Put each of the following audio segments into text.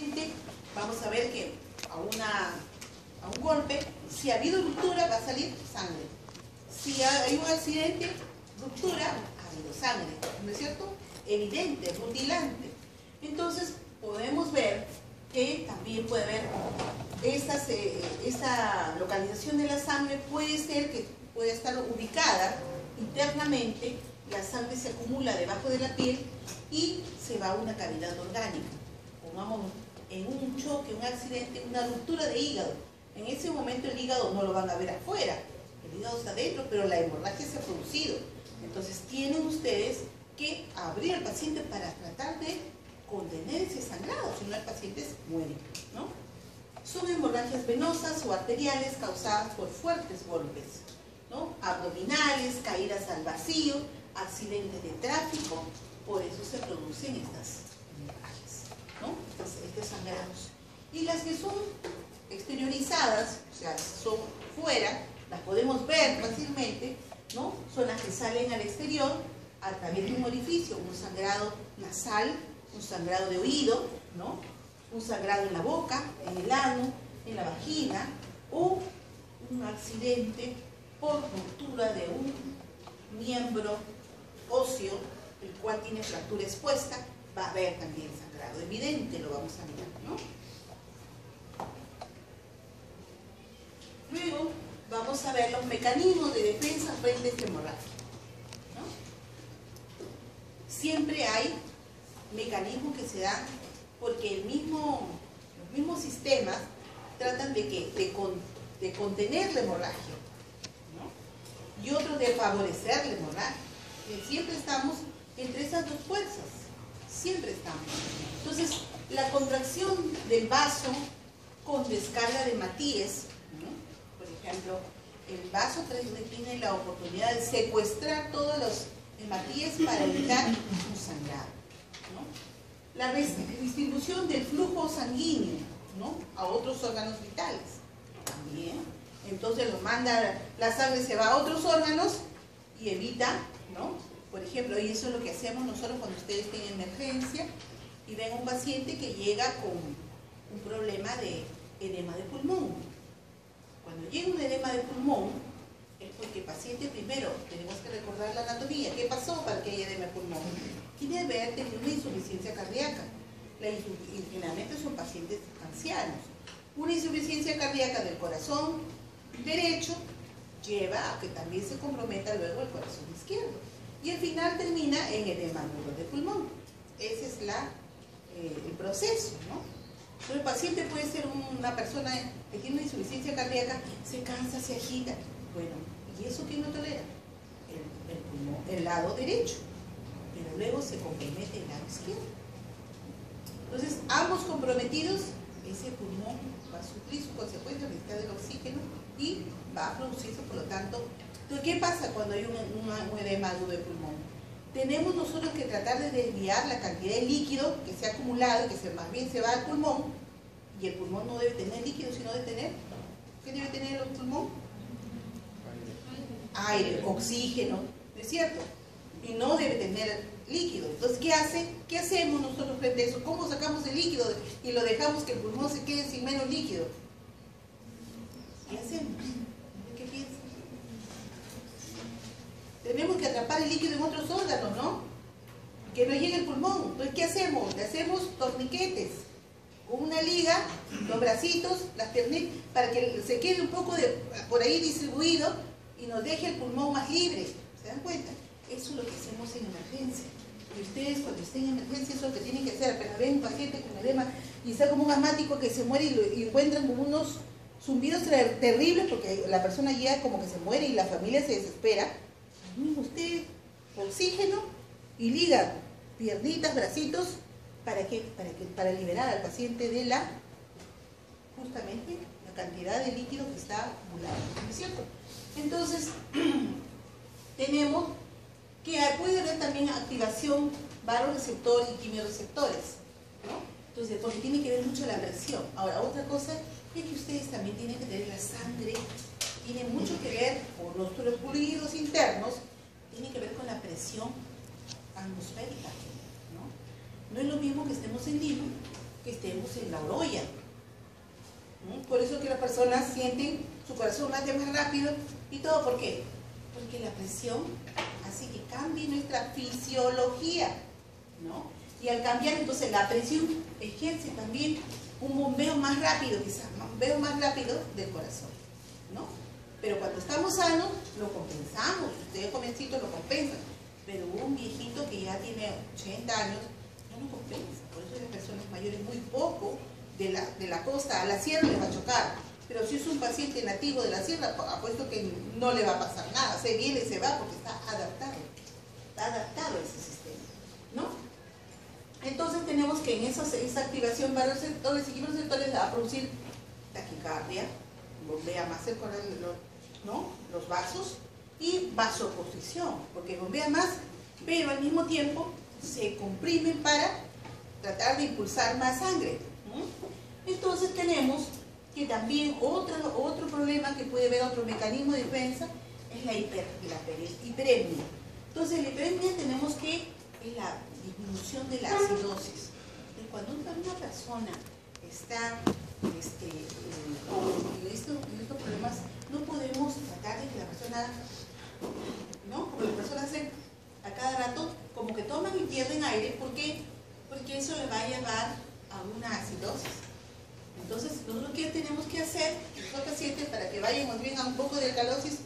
paciente, vamos a ver que a un golpe, si ha habido ruptura, va a salir sangre. Si hay un accidente, ruptura, ha habido sangre, ¿no es cierto? Evidente, rutilante. Entonces, podemos ver que también puede haber esta localización de la sangre, puede ser que pueda estar ubicada internamente, la sangre se acumula debajo de la piel y se va a una cavidad orgánica. Pongamos en un choque, un accidente, una ruptura de hígado. En ese momento el hígado no lo van a ver afuera, el hígado está adentro, pero la hemorragia se ha producido. Entonces tienen ustedes que abrir al paciente para tratar de contener ese sangrado, si no el paciente muere, ¿no? Son hemorragias venosas o arteriales causadas por fuertes golpes, ¿no? Abdominales, caídas al vacío, accidentes de tráfico, por eso se producen estas hemorragias, ¿no? Estos sangrados. Y las que son exteriorizadas, o sea, son fuera, las podemos ver fácilmente, ¿no? Son las que salen al exterior a través de un orificio, un sangrado nasal, un sangrado de oído, ¿no? Un sangrado en la boca, en el ano, en la vagina, o un accidente por ruptura de un miembro óseo, el cual tiene fractura expuesta, va a haber también sangrado evidente, lo vamos a mirar, ¿no? Luego vamos a ver los mecanismos de defensa frente a esta hemorragia, ¿no? Siempre hay mecanismos que se dan porque los mismos sistemas tratan de contener la hemorragia, ¿no? Y otros de favorecer la hemorragia. Siempre estamos entre esas dos fuerzas, siempre estamos. Entonces, la contracción del vaso con descarga de Matías, ¿no? Por ejemplo, el vaso tiene la oportunidad de secuestrar todos los hematíes para evitar un sangrado, ¿no? La distribución del flujo sanguíneo, ¿no? A otros órganos vitales también. Entonces la sangre se va a otros órganos y evita, ¿no? Por ejemplo, y eso es lo que hacemos nosotros cuando ustedes tienen emergencia y ven a un paciente que llega con un problema de edema de pulmón. Cuando llega un edema de pulmón, es porque el paciente primero, tenemos que recordar la anatomía, ¿qué pasó para que haya edema de pulmón? Tiene que haber tenido una insuficiencia cardíaca. Y generalmente son pacientes ancianos. Una insuficiencia cardíaca del corazón derecho lleva a que también se comprometa luego el corazón izquierdo. Y al final termina en edema agudo de pulmón. Ese es el proceso, ¿no? Pero el paciente puede ser una persona que tiene una insuficiencia cardíaca, se cansa, se agita. Bueno, ¿y eso quién no tolera? El pulmón, el lado derecho. Pero luego se compromete el lado izquierdo. Entonces, ambos comprometidos, ese pulmón va a sufrir su consecuencia, necesita del oxígeno y va a producirse, por lo tanto. Entonces, ¿qué pasa cuando hay un edema agudo de pulmón? Tenemos nosotros que tratar de desviar la cantidad de líquido que se ha acumulado, que más bien se va al pulmón, y el pulmón no debe tener líquido, sino debe tener, ¿qué debe tener el pulmón? Aire, oxígeno, ¿no es cierto? Y no debe tener líquido. Entonces, ¿qué hacemos nosotros frente a eso? ¿Cómo sacamos el líquido y lo dejamos que el pulmón se quede sin menos líquido? ¿Qué hacemos? ¿Qué piensan? Tenemos que atrapar el líquido en otros órganos, ¿no? Que no llegue al pulmón. Entonces, ¿qué hacemos? Le hacemos torniquetes con una liga, los bracitos, las piernitas, para que se quede un poco por ahí distribuido y nos deje el pulmón más libre. ¿Se dan cuenta? Eso es lo que hacemos en emergencia. Y ustedes cuando estén en emergencia eso es lo que tienen que hacer. Apenas ven un paciente con edema y está como un asmático que se muere y encuentran como unos zumbidos terribles porque la persona ya como que se muere y la familia se desespera. Usted oxígeno y liga piernitas, bracitos, para liberar al paciente de justamente la cantidad de líquido que está acumulado, ¿no es cierto? Entonces, tenemos que puede haber también activación varoreceptor y quimioreceptores, ¿no? Entonces, porque tiene que ver mucho la presión. Ahora, otra cosa es que ustedes también tienen que tener la sangre, tiene mucho que ver con nuestros fluidos internos, tiene que ver con la presión atmosférica, ¿no? No es lo mismo que estemos en Lima que estemos en la orolla. Por eso que las personas sienten su corazón late más rápido y todo. ¿Por qué? Porque la presión hace que cambie nuestra fisiología, ¿no? Y al cambiar, entonces la presión ejerce también un bombeo más rápido, quizás, un bombeo más rápido del corazón, ¿no? Pero cuando estamos sanos, lo compensamos. Ustedes jovencitos lo compensan. Pero un viejito que ya tiene 80 años, no lo compensa. Por eso las personas mayores muy poco de la costa a la sierra les va a chocar. Pero si es un paciente nativo de la sierra, apuesto que no le va a pasar nada. Se viene y se va porque está adaptado. Está adaptado a ese sistema, ¿no? Entonces tenemos que en esa activación varios receptores, seguimos los receptores a producir taquicardia, bombea más el corazón, ¿no? Los vasos, y vasoconstricción, porque bombea más, pero al mismo tiempo se comprimen para tratar de impulsar más sangre. Entonces tenemos que también otro problema que puede haber, otro mecanismo de defensa, es la hiperemia. Entonces la hiperemia tenemos que es la disminución de la acidosis. Entonces, cuando una persona está con estos problemas, no podemos tratar de que la persona, ¿no? Como las personas hacen a cada rato, como que toman y pierden aire. ¿Por qué? Porque eso le va a llevar a una acidosis. Entonces, nosotros ¿qué tenemos que hacer? Los pacientes, para que vayan más bien a un poco de alcalosis,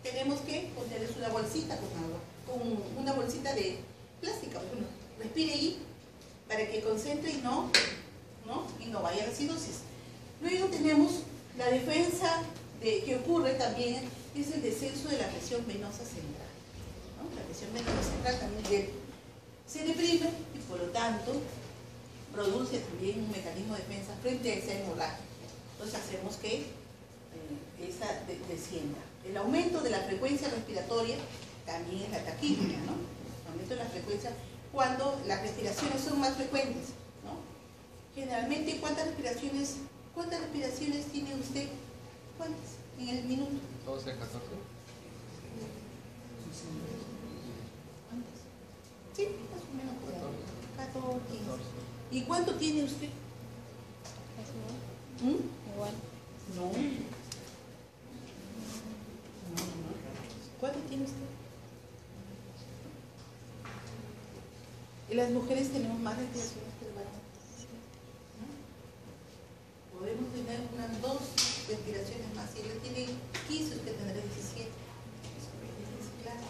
tenemos que ponerles una bolsita con agua, con una bolsita de plástica. Bueno, respire ahí para que concentre y no vaya a la acidosis. Luego tenemos la defensa que ocurre también, es el descenso de la presión venosa central, ¿no? La presión venosa central también se deprime y por lo tanto produce también un mecanismo de defensa frente a esa hemorragia. Entonces hacemos que esa descienda. El aumento de la frecuencia respiratoria también es la taquígrafia, ¿no? El aumento de la frecuencia cuando las respiraciones son más frecuentes, ¿no? Generalmente, ¿cuántas respiraciones tiene usted? ¿Cuántas? En el minuto. 12, 14. ¿Cuántas? Sí, más o menos. 14, 15. ¿Y cuánto tiene usted? Igual. No. ¿Cuánto tiene usted? Y las mujeres tenemos más respiraciones que el varón. ¿No? Podemos tener unas 2 respiraciones más. Si él tiene 15, usted tendrá 17. Claro.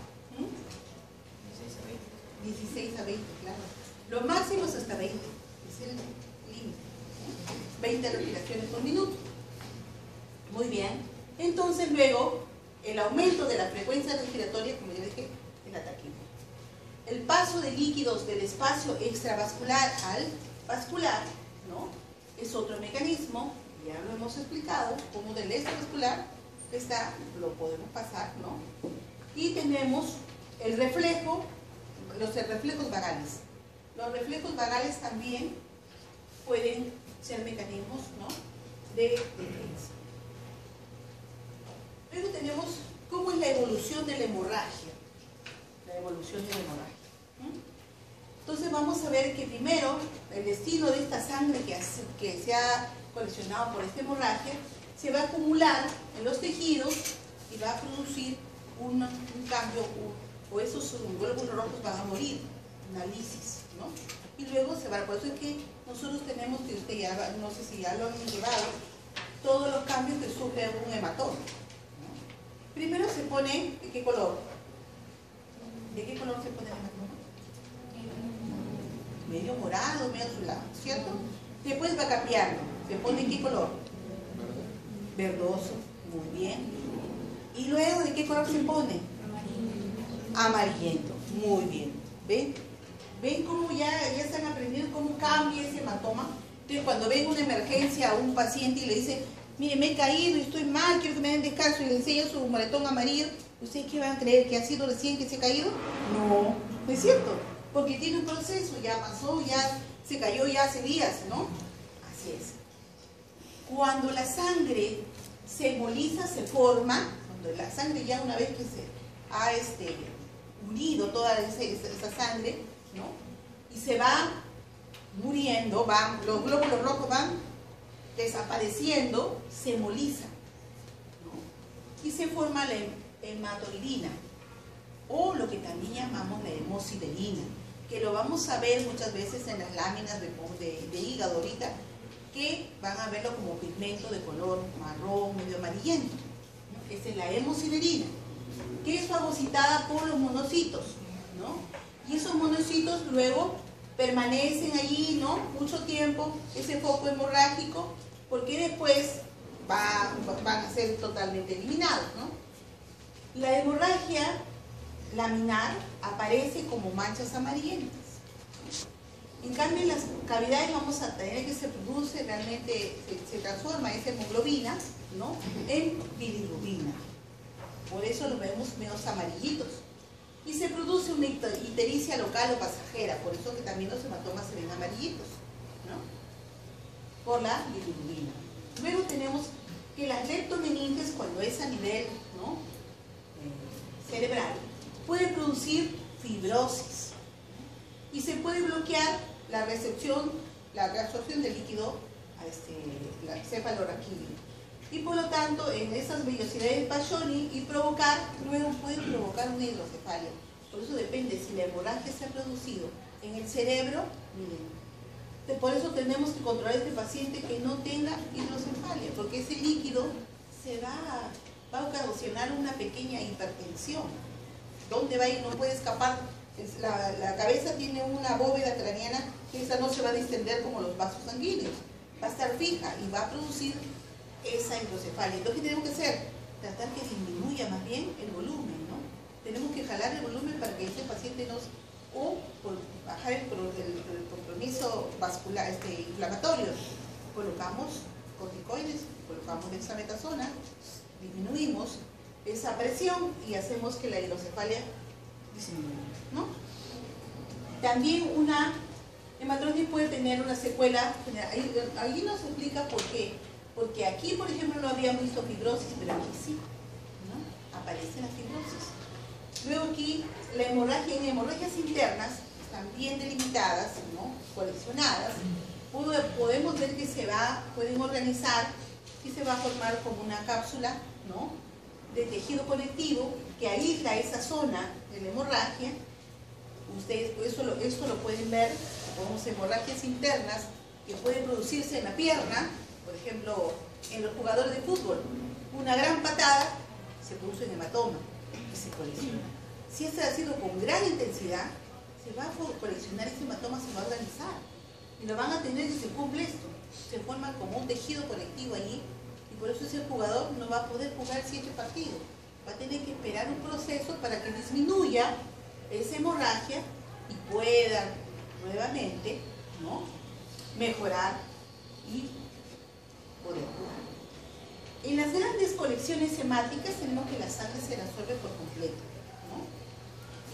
16 a 20, claro. Lo máximo es hasta 20. Es el límite. 20 respiraciones por minuto. Muy bien. Entonces luego, el aumento de la frecuencia respiratoria, como ya dije, es la taquígrafia. El paso de líquidos del espacio extravascular al vascular, ¿no? Es otro mecanismo, ya lo hemos explicado, como del extravascular lo podemos pasar, ¿no? Y tenemos el reflejo, los reflejos vagales. Los reflejos vagales también pueden ser mecanismos, ¿no?, de defensa. Luego tenemos cómo es la evolución de la hemorragia. La evolución de la hemorragia. Entonces vamos a ver que primero el destino de esta sangre que se ha coleccionado por esta hemorragia se va a acumular en los tejidos y va a producir un cambio, o esos glóbulos rojos van a morir, una lisis, ¿no? Y luego se va, por eso es que nosotros tenemos, que usted ya, no sé si ya lo han llevado, todos los cambios que sufre un hematoma, ¿no? Primero se pone, ¿de qué color? ¿De qué color se pone el hematoma? Medio morado, medio azulado, ¿cierto? Después va cambiando, se pone ¿qué color? Verdoso, muy bien. Y luego ¿de qué color se pone? Amarillento, muy bien. ¿Ven? ¿Ven cómo ya están aprendiendo cómo cambia ese hematoma? Entonces cuando ven una emergencia a un paciente y le dice, mire, me he caído, estoy mal, quiero que me den descanso, y le enseña su moretón amarillo, ¿ustedes qué van a creer? ¿Que ha sido recién que se ha caído? No, no es cierto, porque tiene un proceso, ya pasó, ya se cayó ya hace días, ¿no? Así es. Cuando la sangre se emboliza, se forma, cuando la sangre ya una vez que se ha unido toda esa sangre, ¿no?, y se va muriendo, los glóbulos rojos van desapareciendo, se hemolizan, ¿no? Y se forma la hematoidina, o lo que también llamamos la hemosiderina, que lo vamos a ver muchas veces en las láminas de hígado ahorita, que van a verlo como pigmento de color marrón, medio amarillento, ¿no? Esa es la hemosiderina, que es fagocitada por los monocitos, ¿no? Y esos monocitos luego permanecen allí, ¿no? Mucho tiempo, ese foco hemorrágico, porque después van a ser totalmente eliminados, ¿no? La hemorragia laminar aparece como manchas amarillentas. En cambio, en las cavidades vamos a tener que se produce realmente, se transforma esa hemoglobina, ¿no? En bilirrubina. Por eso los vemos menos amarillitos. Y se produce una ictericia local o pasajera, por eso que también los hematomas se ven amarillitos, ¿no? Por la bilirrubina. Luego tenemos que las leptomeninges, cuando es a nivel, ¿no? Cerebral, puede producir fibrosis y se puede bloquear la reabsorción del líquido cefalorraquídeo. Y por lo tanto, en esas vellosidades de Paccioni luego puede provocar una hidrocefalia. Por eso depende si la hemorragia se ha producido en el cerebro, miren. Por eso tenemos que controlar a este paciente que no tenga hidrocefalia, porque ese líquido va a ocasionar una pequeña hipertensión. ¿Dónde va a ir? No puede escapar. La cabeza tiene una bóveda craneana que esa no se va a distender como los vasos sanguíneos. Va a estar fija y va a producir esa hidrocefalia. Entonces, ¿qué tenemos que hacer? Tratar que disminuya más bien el volumen, ¿no? Tenemos que jalar el volumen para que este paciente o por bajar el compromiso vascular, inflamatorio, colocamos corticoides, colocamos dexametasona, disminuimos esa presión y hacemos que la hidrocefalia disminuya, ¿no? También una hematrosis puede tener una secuela general. Ahí nos explica por qué. Porque aquí, por ejemplo, no habíamos visto fibrosis, pero aquí sí, ¿no? Aparece la fibrosis. Luego aquí, la hemorragia, en hemorragias internas, están bien delimitadas, ¿no? Coleccionadas. Podemos ver que pueden organizar y se va a formar como una cápsula, ¿no? De tejido conectivo que aísla esa zona de la hemorragia. Ustedes esto lo pueden ver como hemorragias internas que pueden producirse en la pierna. Por ejemplo, en los jugadores de fútbol, una gran patada se produce un hematoma y se colecciona. Si este ha sido con gran intensidad, se va a coleccionar ese hematoma, se va a organizar y lo van a tener si se cumple esto. Se forma como un tejido conectivo allí y por eso ese jugador no va a poder jugar el siguiente partido. Va a tener que esperar un proceso para que disminuya esa hemorragia y pueda nuevamente, ¿no? Mejorar y poder curar. En las grandes colecciones hemáticas tenemos que la sangre se resuelve por completo, ¿no?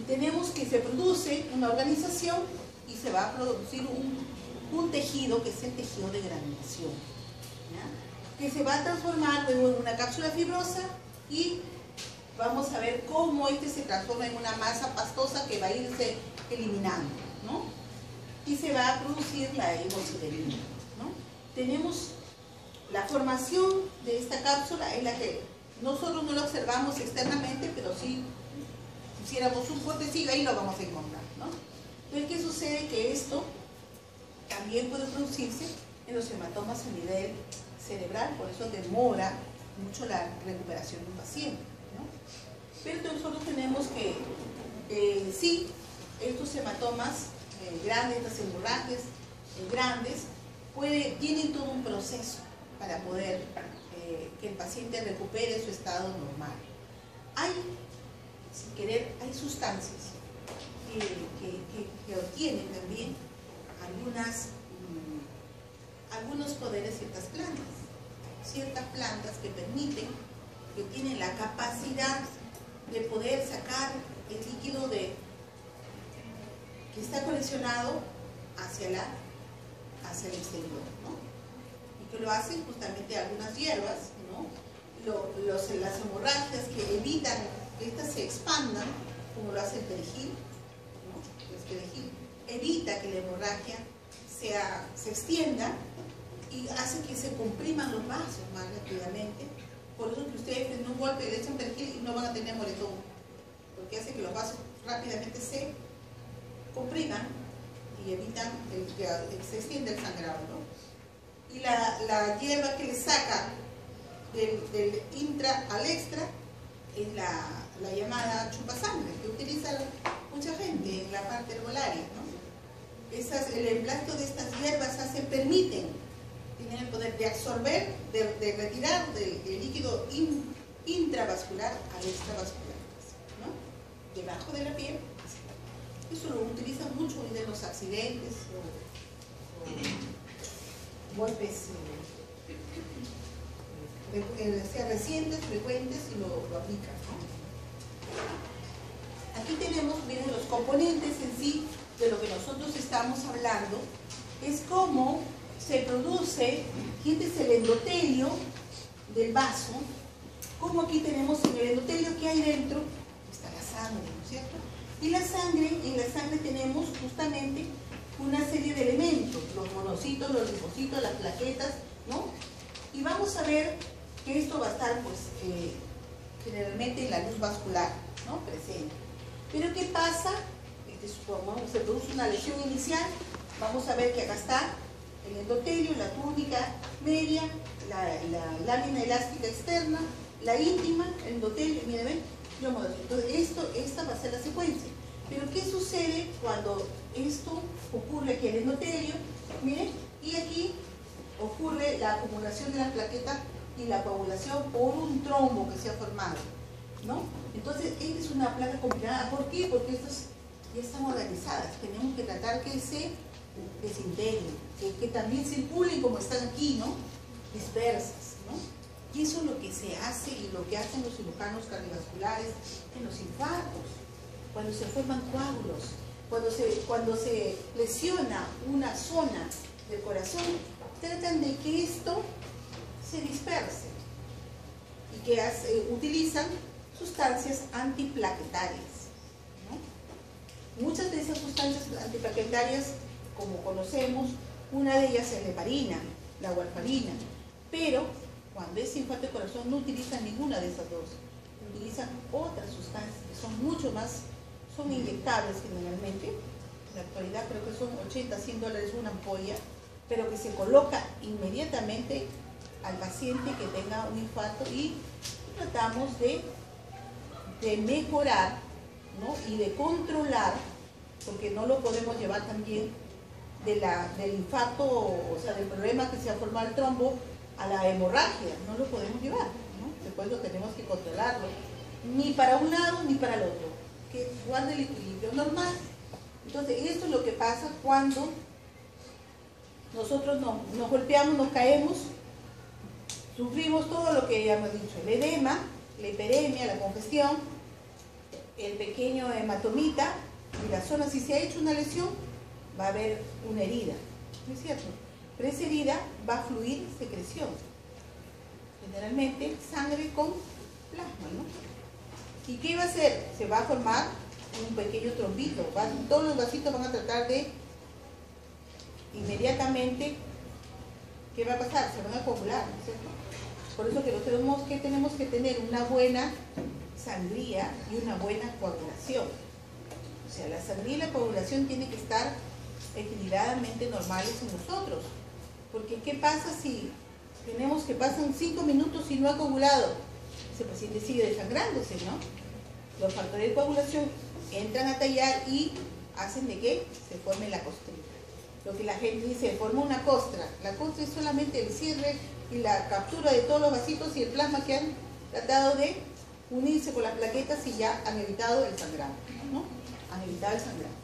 Y tenemos que se produce una organización y se va a producir un tejido que es el tejido de granulación, ¿ya? Que se va a transformar luego en una cápsula fibrosa y vamos a ver cómo se transforma en una masa pastosa que va a irse eliminando, ¿no? Y se va a producir la hemosiderina, ¿no? Tenemos la formación de esta cápsula, es la que nosotros no lo observamos externamente, pero si hiciéramos un cortecillo ahí lo vamos a encontrar, ¿no? Entonces, ¿qué sucede? Que esto también puede producirse en los hematomas a nivel cerebral, por eso demora mucho la recuperación de un paciente, ¿no? Pero nosotros tenemos que, sí, estos hematomas grandes, estas hemorragias grandes, tienen todo un proceso para poder que el paciente recupere su estado normal. Sin querer, hay sustancias que obtienen también algunos poderes ciertas plantas que permiten, que tienen la capacidad de poder sacar el líquido que está coleccionado hacia el exterior, ¿no? Y que lo hacen justamente algunas hierbas, ¿no? Las hemorragias que evitan que éstas se expandan, como lo hace el perejil, ¿no? El perejil evita que la hemorragia se extienda y hace que se compriman los vasos más rápidamente. Por eso que ustedes en un golpe le echan perejil y no van a tener moretón, porque hace que los vasos rápidamente se compriman y evitan que se extienda el sangrado, ¿no? Y la hierba que le saca del intra al extra es la llamada chupasangre, que utiliza mucha gente en la parte herbolaria, ¿no? El emplasto de estas hierbas permiten tener el poder de absorber, de retirar del líquido intravascular al extravascular, ¿no? Debajo de la piel. Eso lo utilizan mucho en los accidentes o golpes sea recientes, frecuentes, y lo aplican, ¿no? Aquí tenemos, miren, los componentes en sí de lo que nosotros estamos hablando. Es cómo se produce, este es el endotelio del vaso, como aquí tenemos en el endotelio que hay dentro, está la sangre, ¿no es cierto? Y en la sangre tenemos justamente una serie de elementos, los monocitos, los linfocitos, las plaquetas, ¿no? Y vamos a ver que esto va a estar, pues, generalmente en la luz vascular, ¿no? Presente. Pero ¿qué pasa? Como se produce una lesión inicial, vamos a ver que acá está el endotelio, la túnica media, la lámina elástica externa, la íntima, el endotelio, miren, ven, entonces esta va a ser la secuencia. Pero ¿qué sucede cuando esto ocurre aquí en el endotelio? Miren, y aquí ocurre la acumulación de las plaquetas y la coagulación por un trombo que se ha formado, ¿no? Entonces, esta es una placa combinada. ¿Por qué? Porque estas ya están organizadas. Tenemos que tratar que se desintegren, que también circulen como están aquí, ¿no? Dispersas, ¿no? Y eso es lo que se hace y lo que hacen los cirujanos cardiovasculares en los infartos, cuando se forman coágulos, cuando se lesiona una zona del corazón, tratan de que esto se disperse y que utilizan sustancias antiplaquetarias, ¿no? Muchas de esas sustancias antiplaquetarias, como conocemos, una de ellas es la heparina, la warfarina, pero cuando es infarto de corazón no utilizan ninguna de esas dos, utilizan otras sustancias que son mucho más, son inyectables generalmente, en la actualidad creo que son 80 a 100 dólares una ampolla, pero que se coloca inmediatamente al paciente que tenga un infarto y tratamos de mejorar, ¿no? Y de controlar, porque no lo podemos llevar también del infarto, o sea, del problema que se ha formado el trombo a la hemorragia, no lo podemos llevar, ¿no? Después lo tenemos que controlarlo, ni para un lado ni para el otro, que guarde el equilibrio normal. Entonces, esto es lo que pasa cuando nosotros nos golpeamos, nos caemos, sufrimos todo lo que ya hemos dicho, el edema, la hiperemia, la congestión, el pequeño hematomita, y la zona, si se ha hecho una lesión, va a haber una herida, ¿no es cierto? Pero esa herida va a fluir secreción, generalmente sangre con plasma, ¿no? ¿Y qué va a hacer? Se va a formar un pequeño trombito, todos los vasitos van a tratar de inmediatamente, ¿qué va a pasar? Se van a coagular, ¿no es cierto? Por eso que tenemos que tener una buena sangría y una buena coagulación. O sea, la sangría y la coagulación tienen que estar equilibradamente normales en nosotros. Porque ¿qué pasa si tenemos que pasan 5 minutos y no ha coagulado? Ese paciente sigue desangrándose, ¿no? Los factores de coagulación entran a tallar y hacen de que se forme la costrita. Lo que la gente dice, forma una costra. La costra es solamente el cierre y la captura de todos los vasitos y el plasma que han tratado de unirse con las plaquetas y ya han evitado el sangrado, ¿no? Han evitado el sangrado.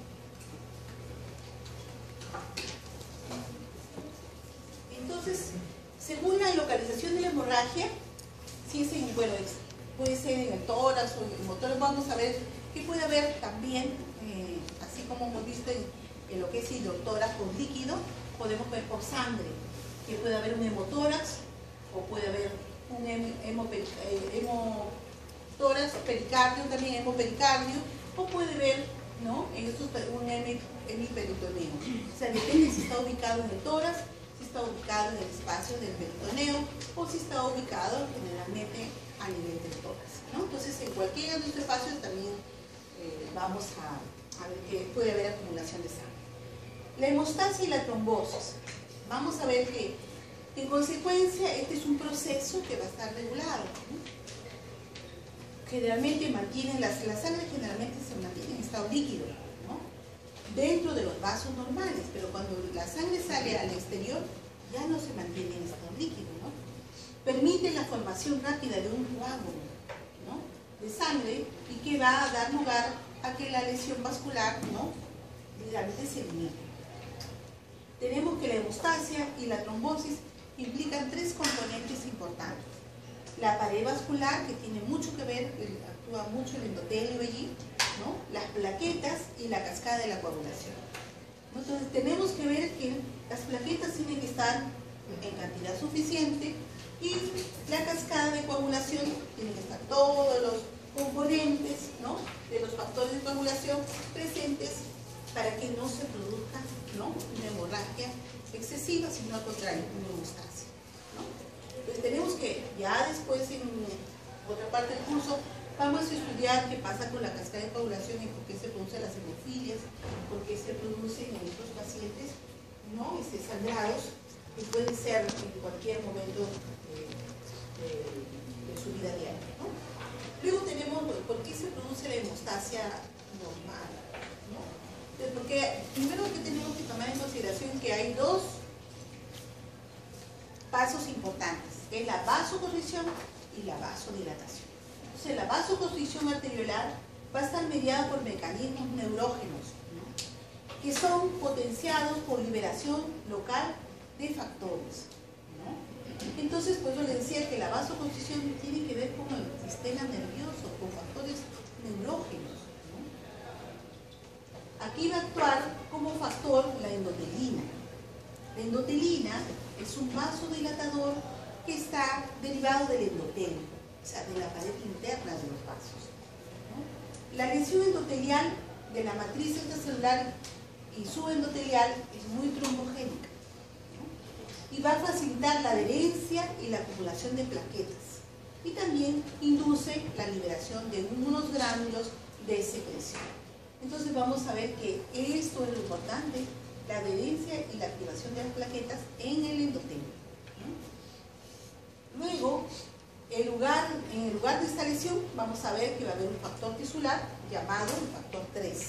Entonces, según la localización de la hemorragia, si es en, bueno, puede ser en el tórax o en el motor, vamos a ver que puede haber también, así como hemos visto en lo que es hidrotórax con líquido, podemos ver por sangre, que puede haber un hemotórax o puede haber un hemotórax, pericardio, también hemopericardio, o puede haber ¿no? Un hemiperitoneo. O sea, depende si está ubicado en el tórax, si está ubicado en el espacio del peritoneo o si está ubicado generalmente a nivel del tórax, ¿no? Entonces, en cualquiera de estos espacios también vamos a ver que puede haber acumulación de sangre. La hemostasia y la trombosis. Vamos a ver que, en consecuencia, este es un proceso que va a estar regulado, ¿no? Generalmente mantienen, la sangre generalmente se mantiene en estado líquido, ¿no? Dentro de los vasos normales, pero cuando la sangre sale al exterior, ya no se mantiene en estado líquido, ¿no? Permite la formación rápida de un coágulo, ¿no?, de sangre, y que va a dar lugar a que la lesión vascular, ¿no?, realmente se elimine. Tenemos que la hemostasia y la trombosis implican tres componentes importantes. La pared vascular, que tiene mucho que ver, actúa mucho el endotelio allí, ¿no?, las plaquetas y la cascada de la coagulación. Entonces tenemos que ver que las plaquetas tienen que estar en cantidad suficiente y la cascada de coagulación tiene que estar todos los componentes, ¿no?, de los factores de coagulación presentes para que no se produzca, ¿no?, una hemorragia excesiva, sino al contrario, una hemostasia, ¿no? Entonces tenemos que, ya después en otra parte del curso, vamos a estudiar qué pasa con la cascada de coagulación y por qué se producen las hemofilias, por qué se producen en estos pacientes, ¿no?, sangrados, que pueden ser en cualquier momento de su vida diaria, ¿no? Luego tenemos por qué se produce la hemostasia normal, ¿no? Porque primero que tenemos que tomar en consideración que hay dos pasos importantes, que es la vasoconstricción y la vasodilatación. Entonces, la vasoconstricción arteriolar va a estar mediada por mecanismos neurógenos, ¿no?, que son potenciados por liberación local de factores, ¿no? Entonces, pues yo les decía que la vasoconstricción tiene que ver con el sistema nervioso, con factores neurógenos, ¿no? Aquí va a actuar como factor la endotelina. La endotelina es un vasodilatador que está derivado del endotelio, o sea, de la pared interna de los vasos, ¿no? La lesión endotelial de la matriz extracelular y subendotelial es muy trombogénica, ¿no?, y va a facilitar la adherencia y la acumulación de plaquetas, y también induce la liberación de unos gránulos de secreción. Entonces vamos a ver que esto es lo importante, la adherencia y la activación de las plaquetas en el endotelio, ¿no? Luego, en el lugar de esta lesión, vamos a ver que va a haber un factor tisular llamado el factor 3.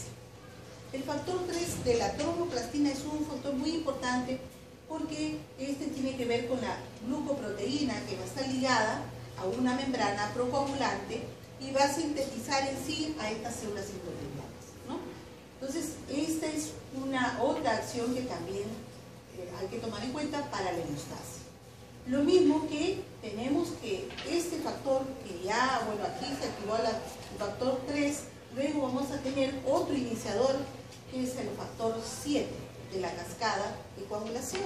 El factor 3 de la tromboplastina es un factor muy importante porque este tiene que ver con la glucoproteína que va a estar ligada a una membrana procoagulante y va a sintetizar en sí a estas células endoteliales, ¿no? Entonces, esta es una otra acción que también hay que tomar en cuenta para la hemostasia. Lo mismo que tenemos que este factor que ya, bueno, aquí se activó el factor 3, luego vamos a tener otro iniciador que es el factor 7 de la cascada de coagulación,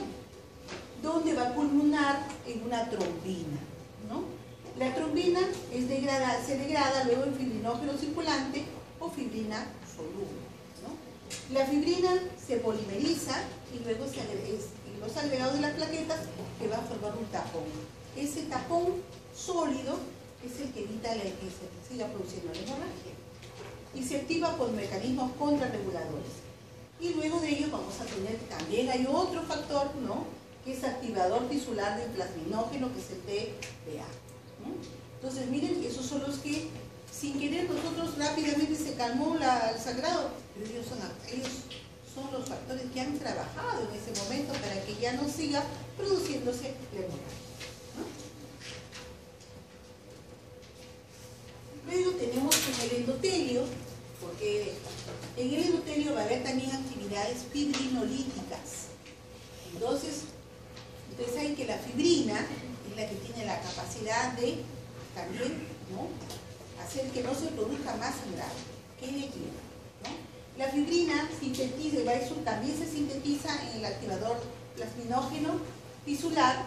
donde va a culminar en una trombina, ¿no? La trombina se degrada luego en fibrinógeno circulante o fibrina soluble, ¿no? La fibrina se polimeriza y luego los agregados de las plaquetas que va a formar un tapón. Ese tapón sólido es el que evita que se siga produciendo la hemorragia y se activa por mecanismos contrarreguladores. Y luego de ello vamos a tener, también hay otro factor, ¿no?, que es activador tisular del plasminógeno, que es el PPA, ¿no? Entonces miren, esos son los que sin querer nosotros rápidamente se calmó el sangrado, pero ellos son los factores que han trabajado en ese momento para que ya no siga produciéndose la hemorragia, ¿no? Luego tenemos en el endotelio, porque en el endotelio va a haber también actividades fibrinolíticas. Entonces, ustedes saben que la fibrina es la que tiene la capacidad de también, ¿no?, hacer que no se produzca más sangrado, que es equilibrio, ¿no? La fibrina sintetiza, también se sintetiza en el activador plasminógeno tisular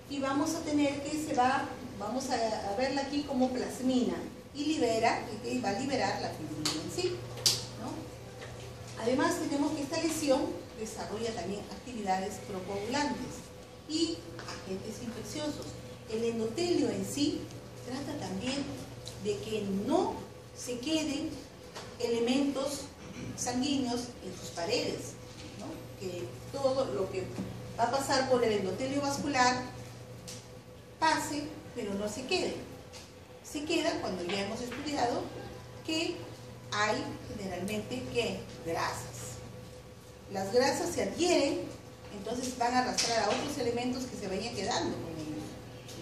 y vamos a tener que vamos a verla aquí como plasmina y va a liberar la fibrina en sí, ¿no? Además, tenemos que esta lesión desarrolla también actividades procoagulantes y agentes infecciosos. El endotelio en sí trata también de que no se queden elementos sanguíneos en sus paredes, ¿no? Que todo lo que va a pasar por el endotelio vascular pase, pero no se quede. Se queda cuando ya hemos estudiado que hay generalmente ¿qué? Grasas. Las grasas se adhieren, entonces van a arrastrar a otros elementos que se vayan quedando con ellos,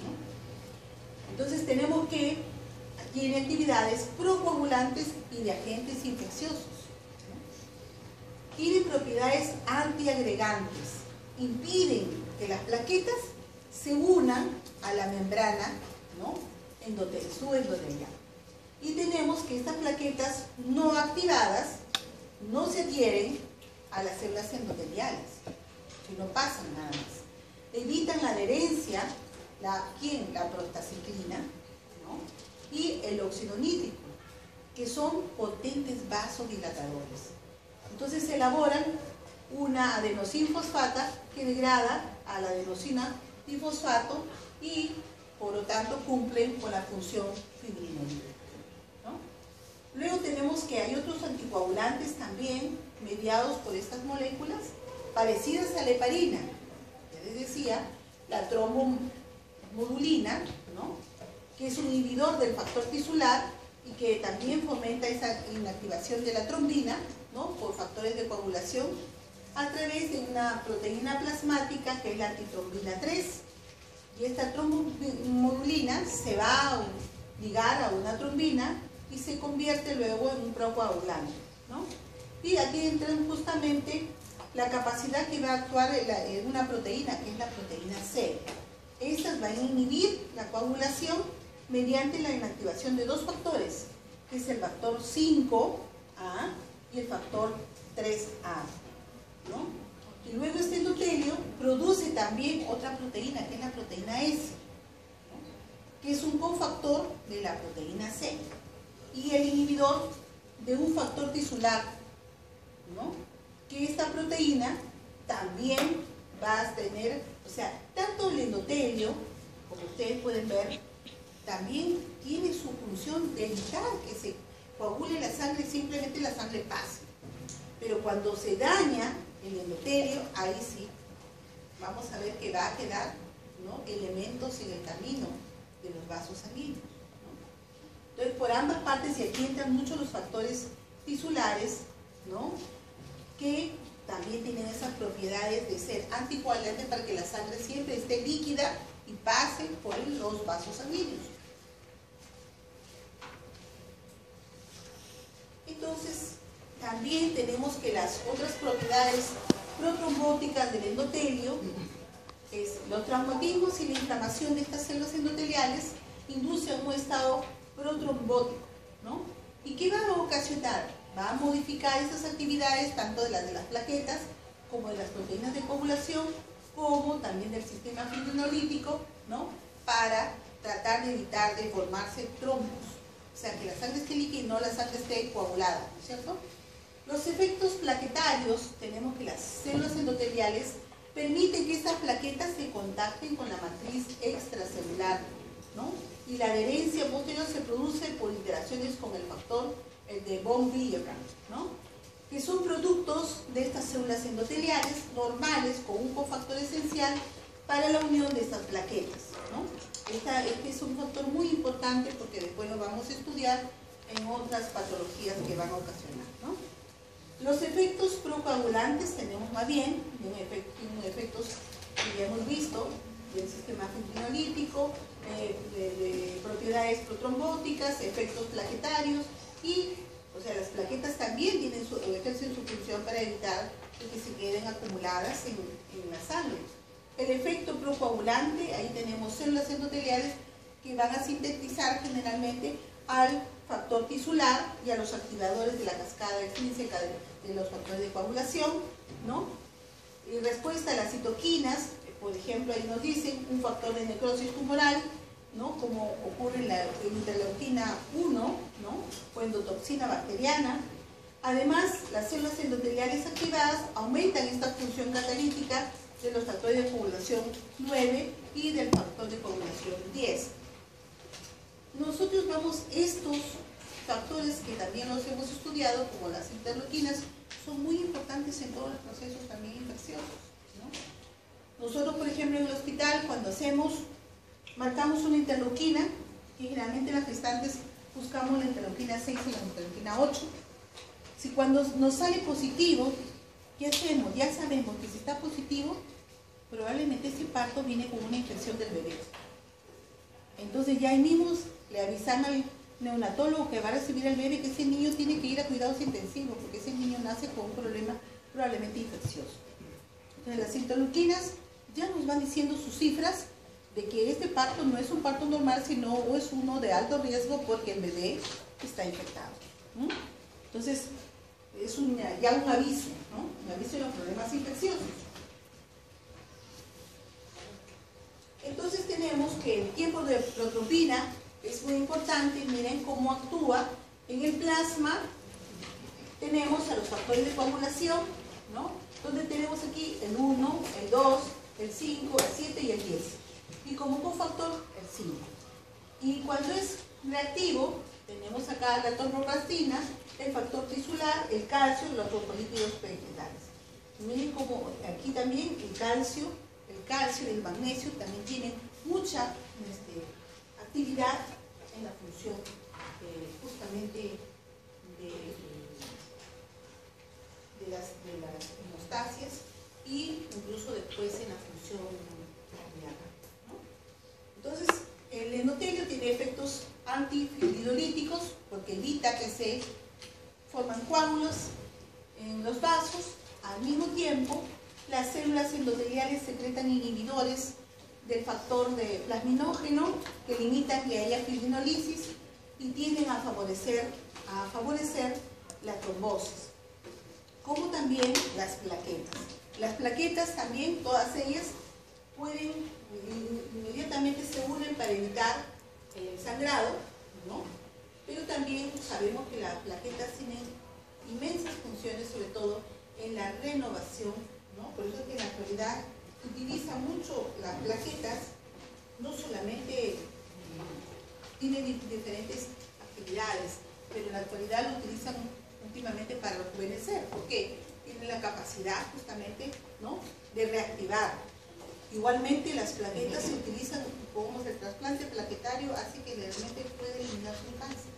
¿no? Entonces tenemos que tiene actividades procoagulantes y de agentes infecciosos, ¿no? Tiene propiedades antiagregantes, impiden que las plaquetas se unan a la membrana, ¿no? Subendotelial. Y tenemos que estas plaquetas no activadas no se adhieren a las células endoteliales, que no pasan nada más. Evitan la adherencia, la prostaciclina, ¿no? Y el óxido nítrico, que son potentes vasodilatadores. Entonces se elaboran una adenosinfosfata que degrada a la adenosina difosfato y por lo tanto cumplen con la función fibrinolítica, ¿no? Luego tenemos que hay otros anticoagulantes también mediados por estas moléculas parecidas a la heparina. Ya les decía, la trombomodulina, ¿no? Que es un inhibidor del factor tisular y que también fomenta esa inactivación de la trombina, ¿no? Por factores de coagulación a través de una proteína plasmática que es la antitrombina 3. Y esta trombomodulina se va a ligar a una trombina y se convierte luego en un procoagulante, ¿no? Y aquí entran justamente la capacidad que va a actuar en una proteína, que es la proteína C. Estas van a inhibir la coagulación mediante la inactivación de dos factores, que es el factor 5A y el factor 3A, ¿no? Y luego este endotelio produce también otra proteína, que es la proteína S, ¿no? Que es un cofactor de la proteína C y el inhibidor de un factor tisular, ¿no? Que esta proteína también va a tener, o sea, tanto el endotelio, como ustedes pueden ver, también tiene su función de evitar que se coagule la sangre, simplemente la sangre pase. Pero cuando se daña el endotelio, ahí sí, vamos a ver que va a quedar, ¿no? Elementos en el camino de los vasos sanguíneos, ¿no? Entonces, por ambas partes, y aquí entran muchos los factores tisulares, ¿no? Que también tienen esas propiedades de ser anticoagulantes para que la sangre siempre esté líquida y pase por los vasos sanguíneos. Entonces, también tenemos que las otras propiedades protrombóticas del endotelio es los traumatismos y la inflamación de estas células endoteliales inducen un estado protrombótico, ¿no? ¿Y qué va a ocasionar? Va a modificar esas actividades tanto de las plaquetas como de las proteínas de coagulación, como también del sistema fibrinolítico, ¿no? Para tratar de evitar de formarse trombos, o sea, que la sangre esté líquida y no la sangre esté coagulada, ¿no es cierto? Los efectos plaquetarios, tenemos que las células endoteliales permiten que estas plaquetas se contacten con la matriz extracelular, ¿no? Y la adherencia posterior se produce por interacciones con el factor de von Willebrand, ¿no? Que son productos de estas células endoteliales normales con un cofactor esencial para la unión de estas plaquetas, ¿no? Este es un factor muy importante porque después lo vamos a estudiar en otras patologías que van a ocasionar, ¿no? Los efectos procoagulantes tenemos más bien efectos que ya hemos visto del sistema fibrinolítico, de propiedades protrombóticas, efectos plaquetarios y, o sea, las plaquetas también ejercen su función para evitar que se queden acumuladas en la sangre. El efecto procoagulante, ahí tenemos células endoteliales que van a sintetizar generalmente al factor tisular y a los activadores de la cascada extrínseca de los factores de coagulación, ¿no? Y respuesta a las citoquinas, por ejemplo, ahí nos dicen un factor de necrosis tumoral, ¿no? Como ocurre en la interleuquina 1, ¿no? O endotoxina bacteriana, Además, las células endoteliales activadas aumentan esta función catalítica de los factores de coagulación 9 y del factor de coagulación 10. Nosotros vamos, estos factores que también los hemos estudiado, como las interleuquinas, son muy importantes en todos los procesos también infecciosos, ¿no? Nosotros, por ejemplo, en el hospital, cuando marcamos una interleuquina, y generalmente en las gestantes buscamos la interleuquina 6 y la interleuquina 8. Si cuando nos sale positivo, ¿qué hacemos? Ya sabemos que si está positivo, probablemente ese parto viene con una infección del bebé. Entonces ya ahí mismo le avisan al neonatólogo que va a recibir al bebé que ese niño tiene que ir a cuidados intensivos, porque ese niño nace con un problema probablemente infeccioso. Entonces las interleuquinas ya nos van diciendo sus cifras de que este parto no es un parto normal, sino es uno de alto riesgo porque el bebé está infectado. Entonces, es ya un aviso, ¿no? Un aviso de los problemas infecciosos. Entonces tenemos que el tiempo de protropina es muy importante. Miren cómo actúa en el plasma. Tenemos a los factores de coagulación, ¿no? Donde tenemos aquí el 1, el 2, el 5, el 7 y el 10. Y como cofactor, el 5. Y cuando es reactivo, tenemos acá la torboplastina, el factor tisular, el calcio y los trofolípidos vegetales. Miren cómo aquí también el calcio y el magnesio también tienen mucha actividad en la función justamente de las hemostasias y incluso después en la función cardíaca, ¿no? Entonces, el endotelio tiene efectos antifibrilolíticos porque evita que se forman coágulos en los vasos. Al mismo tiempo, las células endoteliales secretan inhibidores del factor de plasminógeno que limitan que haya fibrinolisis y tienden a favorecer la trombosis, como también las plaquetas. Las plaquetas también, todas ellas, pueden inmediatamente se unen para evitar el sangrado, ¿no? Pero también sabemos que las plaquetas tienen inmensas funciones, sobre todo en la renovación, ¿no? Por eso es que en la actualidad se utiliza mucho las plaquetas, no solamente tienen diferentes actividades, pero en la actualidad lo utilizan últimamente para rejuvenecer, porque tienen la capacidad justamente, ¿no?, de reactivar. Igualmente las plaquetas se utilizan, como el trasplante plaquetario hace que realmente puede eliminar un cáncer.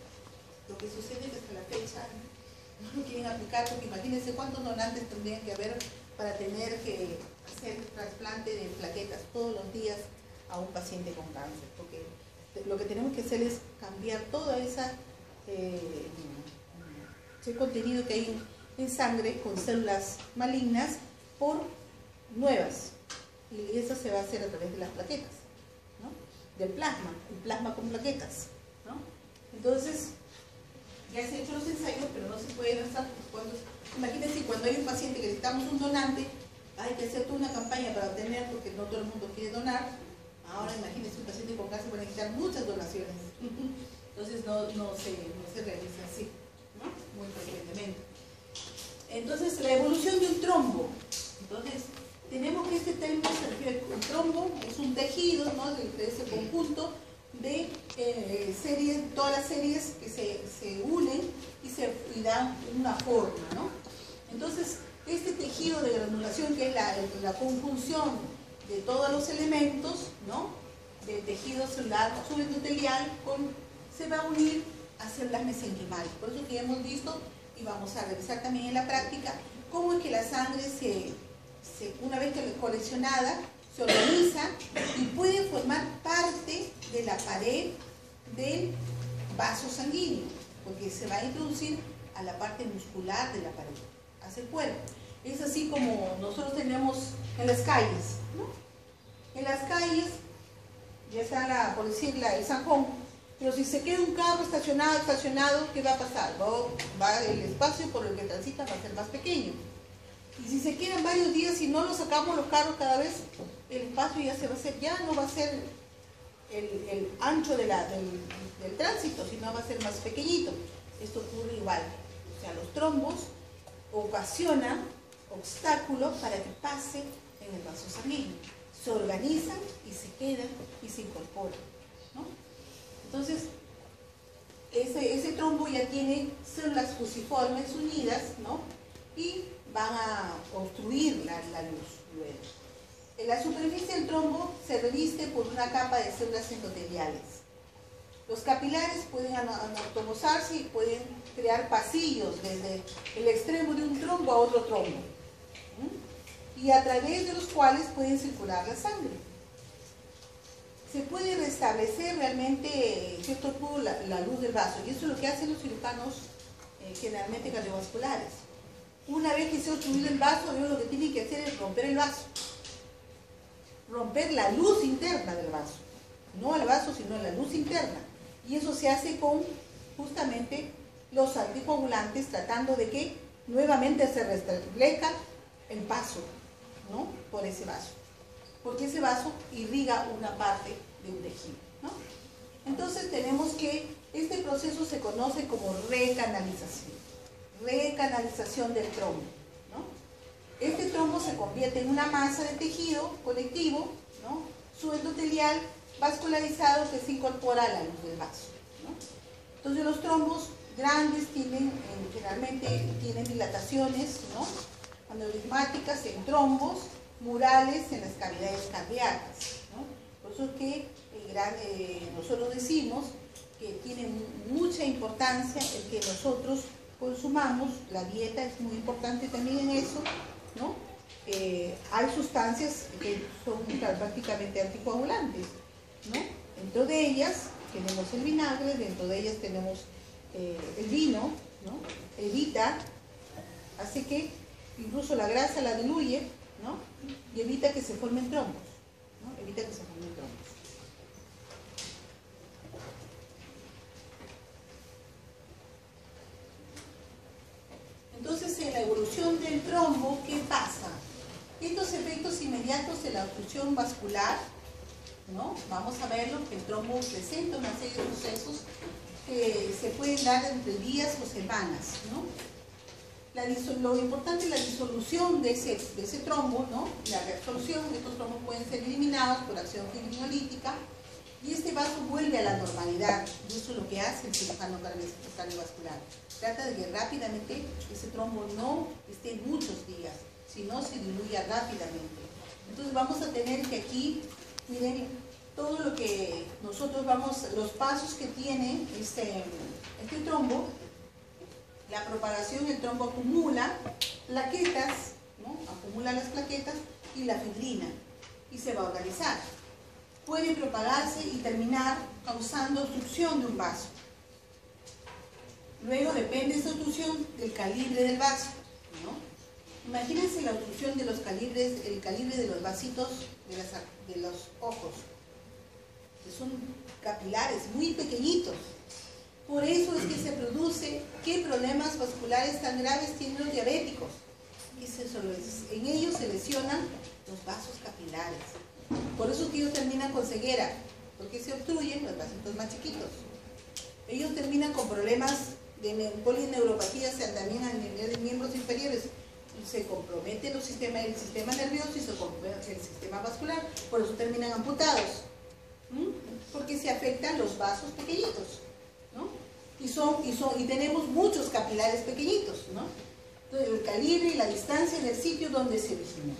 Lo que sucede es que hasta la fecha no lo quieren aplicar, porque imagínense cuántos donantes tendrían que haber para tener que hacer trasplante de plaquetas todos los días a un paciente con cáncer, porque lo que tenemos que hacer es cambiar toda ese contenido que hay en sangre con células malignas por nuevas, y eso se va a hacer a través de las plaquetas, ¿no?, del plasma, el plasma con plaquetas, ¿no? Entonces ya se han hecho los ensayos, pero no se puede lanzar imagínense cuando hay un paciente que necesitamos un donante, hay que hacer toda una campaña para obtener, porque no todo el mundo quiere donar. Ahora imagínense un paciente con cáncer, puede necesitar muchas donaciones. Entonces no se realiza así, ¿no?, muy frecuentemente. Entonces, la evolución de un trombo. Entonces, tenemos que este término se refiere al trombo, es un tejido, ¿no?, de ese conjunto de series, todas las series que se unen y dan una forma, ¿no? Entonces, este tejido de granulación, que es la conjunción de todos los elementos, ¿no?, del tejido celular subendotelial, se va a unir a células mesenquimales. Por eso que hemos visto, y vamos a revisar también en la práctica, cómo es que la sangre una vez que es coleccionada, se organiza y puede formar parte de la pared del vaso sanguíneo, porque se va a introducir a la parte muscular de la pared, hacia el cuerpo. Es así como nosotros tenemos en las calles, ¿no? En las calles, ya está por decir el zanjón, pero si se queda un carro estacionado, ¿qué va a pasar? El espacio por el que transita va a ser más pequeño. Y si se quedan varios días y no lo sacamos los carros cada vez, el espacio ya no va a ser el ancho del tránsito, sino va a ser más pequeñito. Esto ocurre igual. O sea, los trombos ocasionan obstáculos para que pase en el vaso sanguíneo. Se organizan y se quedan y se incorporan, ¿no? Entonces, ese trombo ya tiene células fusiformes unidas, ¿no? Y van a obstruir la luz luego. En la superficie del trombo se reviste por una capa de células endoteliales. Los capilares pueden anatomizarse y pueden crear pasillos desde el extremo de un trombo a otro trombo, y a través de los cuales pueden circular la sangre. Se puede restablecer realmente cierto modo la luz del vaso, y eso es lo que hacen los cirujanos generalmente cardiovasculares. Una vez que se ha obstruido el vaso, ellos lo que tienen que hacer es romper el vaso, romper la luz interna del vaso, no el vaso sino la luz interna, y eso se hace con justamente los anticoagulantes, tratando de que nuevamente se restablezca el paso, ¿no?, por ese vaso, porque ese vaso irriga una parte de un tejido, ¿no? Entonces tenemos que este proceso se conoce como recanalización del trombo, ¿no? Este trombo se convierte en una masa de tejido conectivo, ¿no?, subendotelial, vascularizado, que se incorpora a la luz del vaso, ¿no? Entonces los trombos grandes generalmente tienen dilataciones, ¿no?, aneurismáticas en trombos, murales en las cavidades cardíacas, ¿no? Por eso es que nosotros decimos que tiene mucha importancia el que nosotros consumamos. La dieta es muy importante también en eso, ¿no? Hay sustancias que son prácticamente anticoagulantes, ¿no? Dentro de ellas tenemos el vinagre, dentro de ellas tenemos el vino, ¿no? Evita, así que incluso la grasa la diluye, ¿no?, y evita que se formen trombos, ¿no? Evita que se formen trombos. Entonces, en la evolución del trombo, ¿qué pasa? Estos efectos inmediatos de la obstrucción vascular, ¿no?, vamos a verlo, que el trombo presenta una serie de procesos que se pueden dar entre días o semanas, ¿no? Lo importante es la disolución de ese trombo, ¿no? La reabsorción de estos trombos pueden ser eliminados por acción fibrinolítica, y este vaso vuelve a la normalidad, y eso es lo que hace el cirujano cardiovascular. Trata de que rápidamente ese trombo no esté muchos días, sino se diluya rápidamente. Entonces vamos a tener que aquí, miren, todo lo que nosotros los pasos que tiene este trombo. La propagación, el trombo acumula plaquetas, ¿no?, acumula las plaquetas y la fibrina, y se va a organizar. Puede propagarse y terminar causando obstrucción de un vaso. Luego depende esa obstrucción del calibre del vaso, ¿no? Imagínense la obstrucción de los calibres, el calibre de los vasitos de los ojos, que son capilares muy pequeñitos. Por eso es que se produce, ¿qué problemas vasculares tan graves tienen los diabéticos? En ellos se lesionan los vasos capilares. Por eso es que ellos terminan con ceguera, porque se obstruyen los vasitos más chiquitos. Ellos terminan con problemas de polineuropatías también a nivel de miembros inferiores. Se compromete el sistema nervioso y se compromete el sistema vascular. Por eso terminan amputados, porque se afectan los vasos pequeñitos, ¿no? Y tenemos muchos capilares pequeñitos, ¿no? Entonces, el calibre y la distancia en el sitio donde se originó.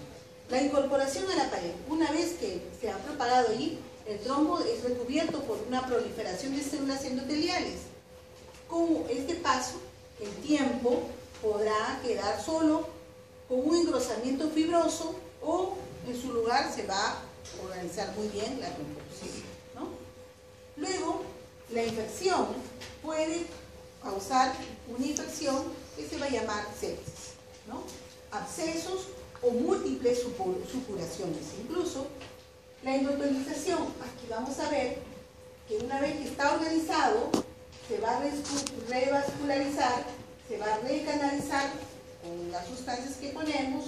La incorporación a la pared. Una vez que se ha propagado allí, el trombo es recubierto por una proliferación de células endoteliales. Con este paso, el tiempo podrá quedar solo con un engrosamiento fibroso, o en su lugar se va a organizar muy bien la trombosis, ¿no? Luego, la infección puede causar una infección que se va a llamar sepsis, ¿no? Abscesos o múltiples supuraciones. Incluso la endotelización, aquí vamos a ver que una vez que está organizado, se va a revascularizar, se va a recanalizar con las sustancias que ponemos,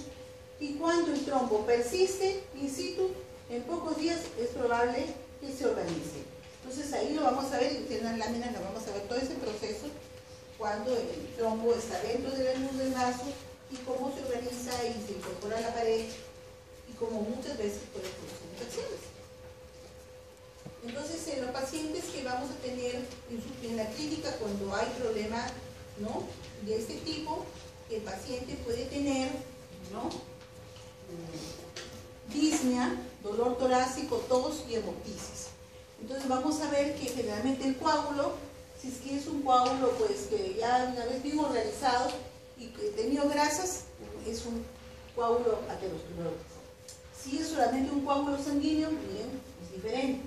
y cuando el trombo persiste in situ, en pocos días es probable que se organice. Entonces ahí lo vamos a ver, y en las láminas lo vamos a ver todo ese proceso, cuando el trombo está dentro de la luz del vaso y cómo se organiza y se incorpora a la pared y como muchas veces puede producir infecciones. Entonces, en los pacientes que vamos a tener en la clínica cuando hay problemas, ¿no?, de este tipo, el paciente puede tener, ¿no?, disnea, dolor torácico, tos y hemoptisis. Entonces vamos a ver que generalmente el coágulo, si es que es un coágulo pues que ya una vez bien organizado y que ha tenido grasas, es un coágulo aterosclerótico. Si es solamente un coágulo sanguíneo, bien, es diferente,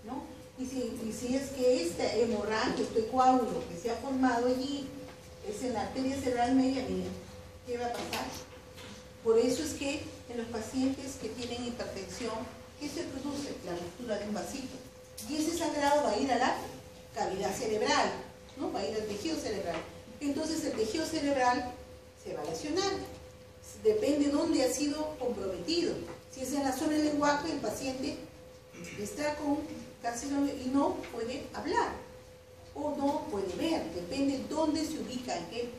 ¿no? Y si es que esta hemorragia, este coágulo que se ha formado allí, es en la arteria cerebral media, miren, ¿qué va a pasar? Por eso es que en los pacientes que tienen hipertensión, ¿qué se produce? La ruptura de un vasito. Y ese sangrado va a ir a la cavidad cerebral, ¿no? Va a ir al tejido cerebral. Entonces el tejido cerebral se va a lesionar. Depende de dónde ha sido comprometido. Si es en la zona del lenguaje, el paciente está con carcinoma y no puede hablar o no puede ver. Depende de dónde se ubica, en qué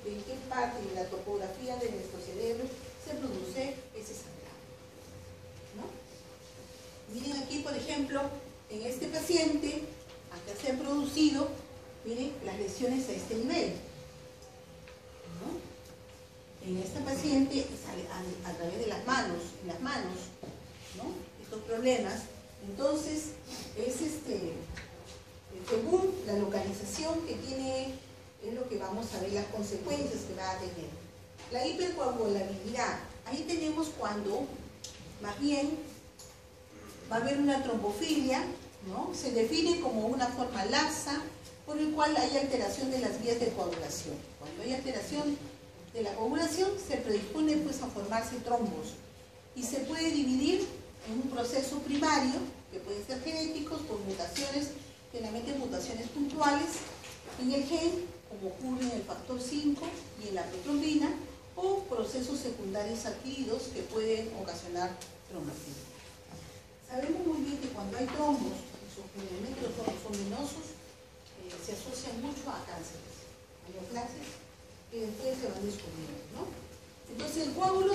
parte de la topografía de nuestro cerebro se produce ese sangrado, ¿no? Miren aquí, por ejemplo, en este paciente, acá se han producido, miren, las lesiones a este nivel, ¿no? En esta paciente, a través de las manos, ¿no?, estos problemas. Entonces, es según la localización que tiene, es lo que vamos a ver las consecuencias que va a tener. La hipercoagulabilidad, ahí tenemos cuando, más bien, va a haber una trombofilia, ¿no? Se define como una forma laxa por el cual hay alteración de las vías de coagulación. Cuando hay alteración de la coagulación, se predispone pues a formarse trombos y se puede dividir en un proceso primario, que pueden ser genéticos por mutaciones, generalmente mutaciones puntuales en el gen, como ocurre en el factor 5 y en la protrombina, o procesos secundarios adquiridos que pueden ocasionar trombofilia. Sabemos muy bien que cuando hay trombos, generalmente los trombos son venosos, se asocian mucho a cánceres, a neoplasias, que después se van descubriendo, ¿no? Entonces el coágulo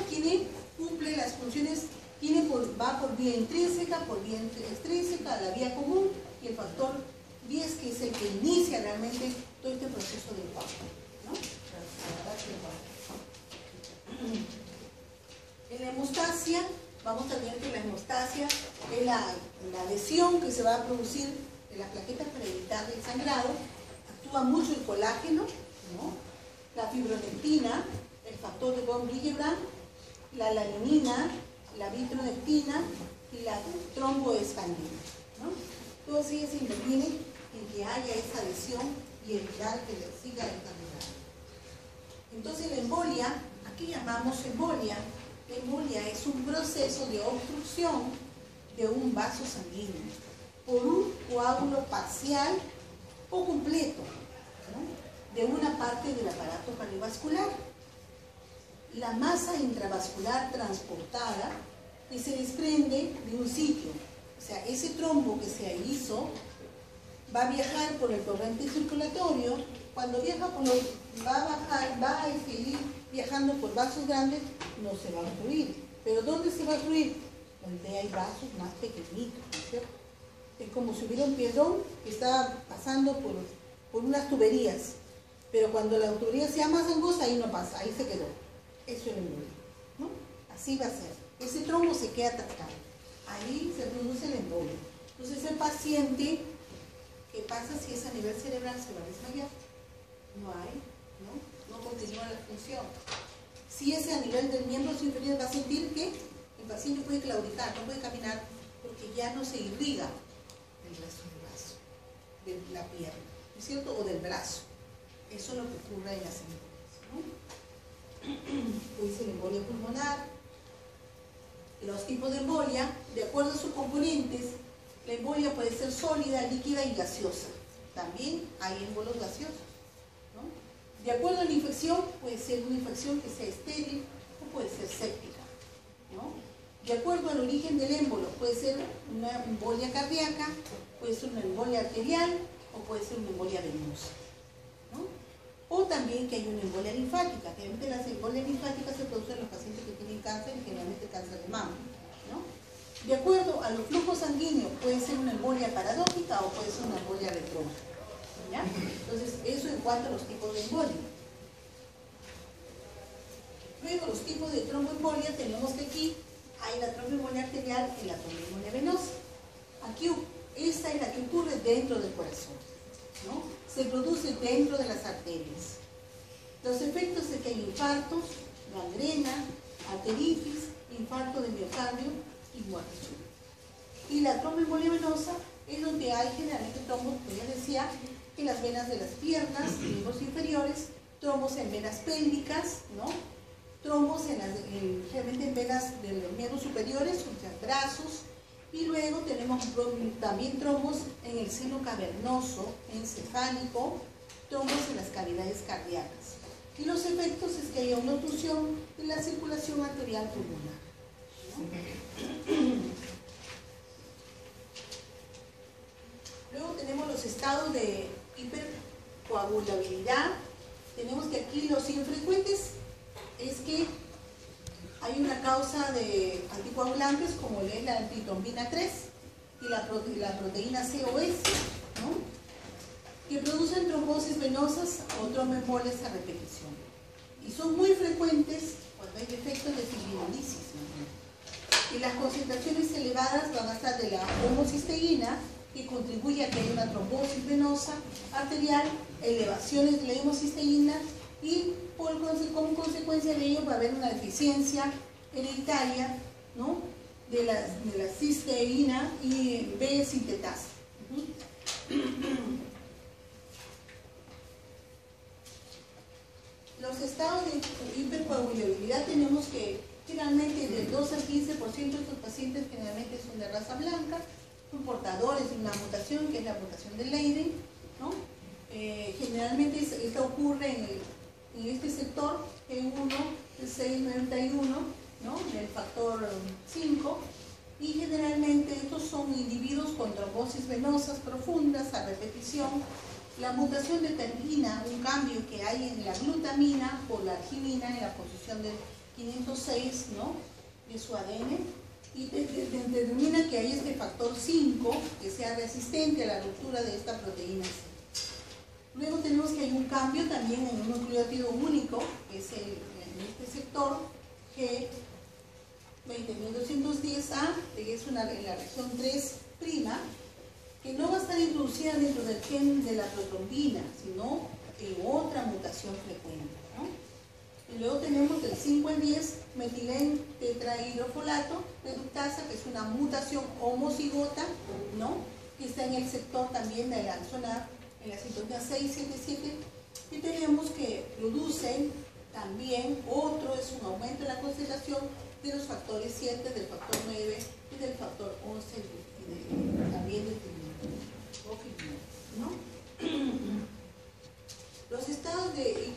cumple las funciones, va por vía intrínseca, por vía extrínseca, la vía común, y el factor 10, que es el que inicia realmente todo este proceso del coágulo, ¿no? En la hemostasia, vamos a ver que la hemostasia es la lesión que se va a producir de las plaquetas para evitar el sangrado. Actúa mucho el colágeno, ¿no?, la fibronectina, el factor de von Willebrand, la laminina, la vitronectina y la tromboescandina, ¿no? Todas ellas intervienen en que haya esa lesión y evitar que siga el sangrado. Entonces la embolia, ¿a qué llamamos embolia? La embolia es un proceso de obstrucción de un vaso sanguíneo por un coágulo parcial o completo, ¿no?, de una parte del aparato cardiovascular. La masa intravascular transportada que se desprende de un sitio, o sea, ese trombo que se hizo va a viajar por el torrente circulatorio. Cuando viaja va a seguir viajando por vasos grandes, no se va a obstruir. ¿Pero dónde se va a obstruir? Donde hay vasos más pequeñitos, ¿no es cierto? Es como si hubiera un piedrón que está pasando por unas tuberías, pero cuando la tubería sea más angosta, ahí no pasa, ahí se quedó. Eso es el embolia, ¿no? Así va a ser. Ese trombo se queda atascado. Ahí se produce el embolia. Entonces el paciente, ¿qué pasa si es a nivel cerebral? Se va a desmayar. No continúa la función. Si es a nivel del miembro inferior, va a sentir que el paciente puede claudicar, no puede caminar, porque ya no se irriga el resto del vaso, de la pierna, ¿no es cierto? O del brazo. Eso es lo que ocurre en las embolias, ¿no? Puede ser embolia pulmonar. Los tipos de embolia, de acuerdo a sus componentes, la embolia puede ser sólida, líquida y gaseosa. También hay émbolos gaseosos, ¿no? De acuerdo a la infección, puede ser una infección que sea estéril o puede ser séptica, ¿no? De acuerdo al origen del émbolo, puede ser una embolia cardíaca, puede ser una embolia arterial o puede ser una embolia venosa, ¿no? o también que hay una embolia linfática. Generalmente las embolias linfáticas se producen en los pacientes que tienen cáncer, y generalmente cáncer de mama, ¿no? De acuerdo a los flujos sanguíneos, puede ser una embolia paradójica o puede ser una embolia retrógrada, ¿ya? Entonces, eso en cuanto a los tipos de embolia. Luego, los tipos de tromboembolia, tenemos que aquí hay la tromboembolia arterial y la tromboembolia venosa. Aquí, esta es la que ocurre dentro del corazón, ¿no? Se produce dentro de las arterias. Los efectos es que hay infartos, gangrena, arteritis, infarto de miocardio y muerte súbita. Y la tromboembolia venosa es donde hay generalmente trombos, como ya decía, en las venas de las piernas, miembros inferiores, trombos en venas pélvicas, ¿no? Trombos generalmente en venas de los miembros superiores, o sea, brazos, y luego tenemos también trombos en el seno cavernoso, encefálico, trombos en las cavidades cardíacas. Y los efectos es que haya una obstrucción de la circulación arterial pulmonar, ¿no? Luego tenemos los estados de hipercoagulabilidad. Tenemos que aquí los infrecuentes es que hay una causa de anticoagulantes como es la antitrombina 3 y la proteína COS, ¿no? Que producen trombosis venosas o tromboembolias a repetición. Y son muy frecuentes cuando hay efectos de fibrinolisis, ¿no? Y las concentraciones elevadas van a estar de la homocisteína, que contribuye a que haya una trombosis venosa arterial, elevaciones de la homocisteína, y como consecuencia de ello va a haber una deficiencia hereditaria, ¿no? de la cisteína y B sintetasa. Los estados de hipercoagulabilidad tenemos que generalmente del 2 al 15% de estos pacientes generalmente son de raza blanca, son portadores de una mutación que es la mutación de Leiden, ¿no? Generalmente esta ocurre en este sector G1, el 691, ¿no? Del factor 5, y generalmente estos son individuos con trombosis venosas profundas a repetición. La mutación determina un cambio que hay en la glutamina por la arginina en la posición del 506, ¿no? de su ADN, y determina que hay este factor 5 que sea resistente a la ruptura de esta proteína C. Luego tenemos que hay un cambio también en un nucleótido único, que es en este sector G20.210A, que es en la región 3', que no va a estar introducida dentro del gen de la protrombina, sino en otra mutación frecuente, ¿no? Y luego tenemos del 5 al 10 metilén tetrahidrofolato reductasa, que es una mutación homocigota, ¿no? que está en el sector también de la zona, en la sintonía 677, y tenemos que producen también otro, es un aumento en la concentración de los factores 7, del factor 9 y del factor 11, también del ¿no? Los estados de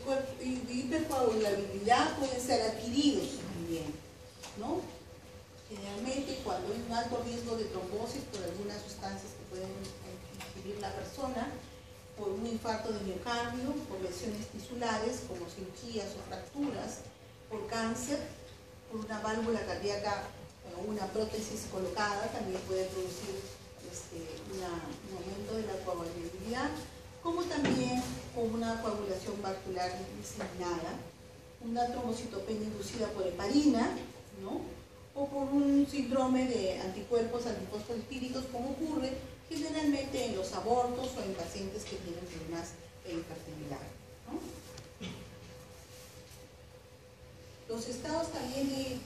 hipercoagulabilidad pueden ser adquiridos también, ¿no? Generalmente cuando hay un alto riesgo de trombosis por algunas sustancias que pueden ingerir la persona, por un infarto de miocardio, por lesiones tisulares como cirugías o fracturas, por cáncer, por una válvula cardíaca o una prótesis colocada, también puede producir un aumento de la coagulabilidad, como también con una coagulación vascular diseminada, una trombocitopenia inducida por heparina, ¿no? o por un síndrome de anticuerpos antifosfolipídicos, como ocurre generalmente en los abortos o en pacientes que tienen problemas de infertilidad, ¿no? Los estados también de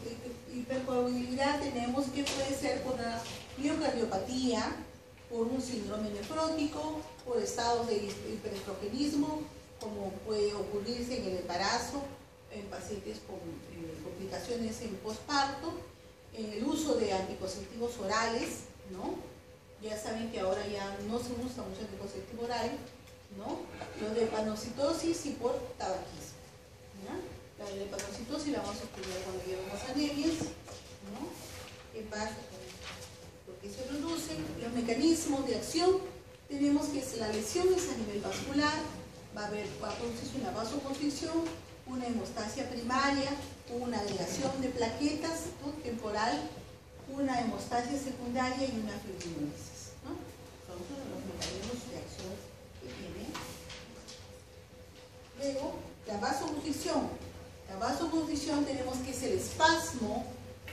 hipercoagulabilidad tenemos que puede ser por una miocardiopatía, por un síndrome nefrótico, por estados de hiperestrogenismo, como puede ocurrirse en el embarazo, en pacientes con complicaciones en posparto, en el uso de anticonceptivos orales, ¿no? Ya saben que ahora ya no se usa mucho anticonceptivo oral, ¿no? Lo de panocitosis y por tabaquismo, ¿no? La de panocitosis la vamos a estudiar cuando llevemos anemias, ¿no? ¿Qué pasa con lo que se produce? Los mecanismos de acción, tenemos que la lesión es a nivel vascular, va a producirse una vasoconstricción, una hemostasia primaria, una agregación de plaquetas, ¿no?, temporal, una hemostasia secundaria y una fibrinólisis, ¿no? Son los mecanismos de acción que tiene. Luego, la vasoconstricción. La vasoconstricción tenemos que es el espasmo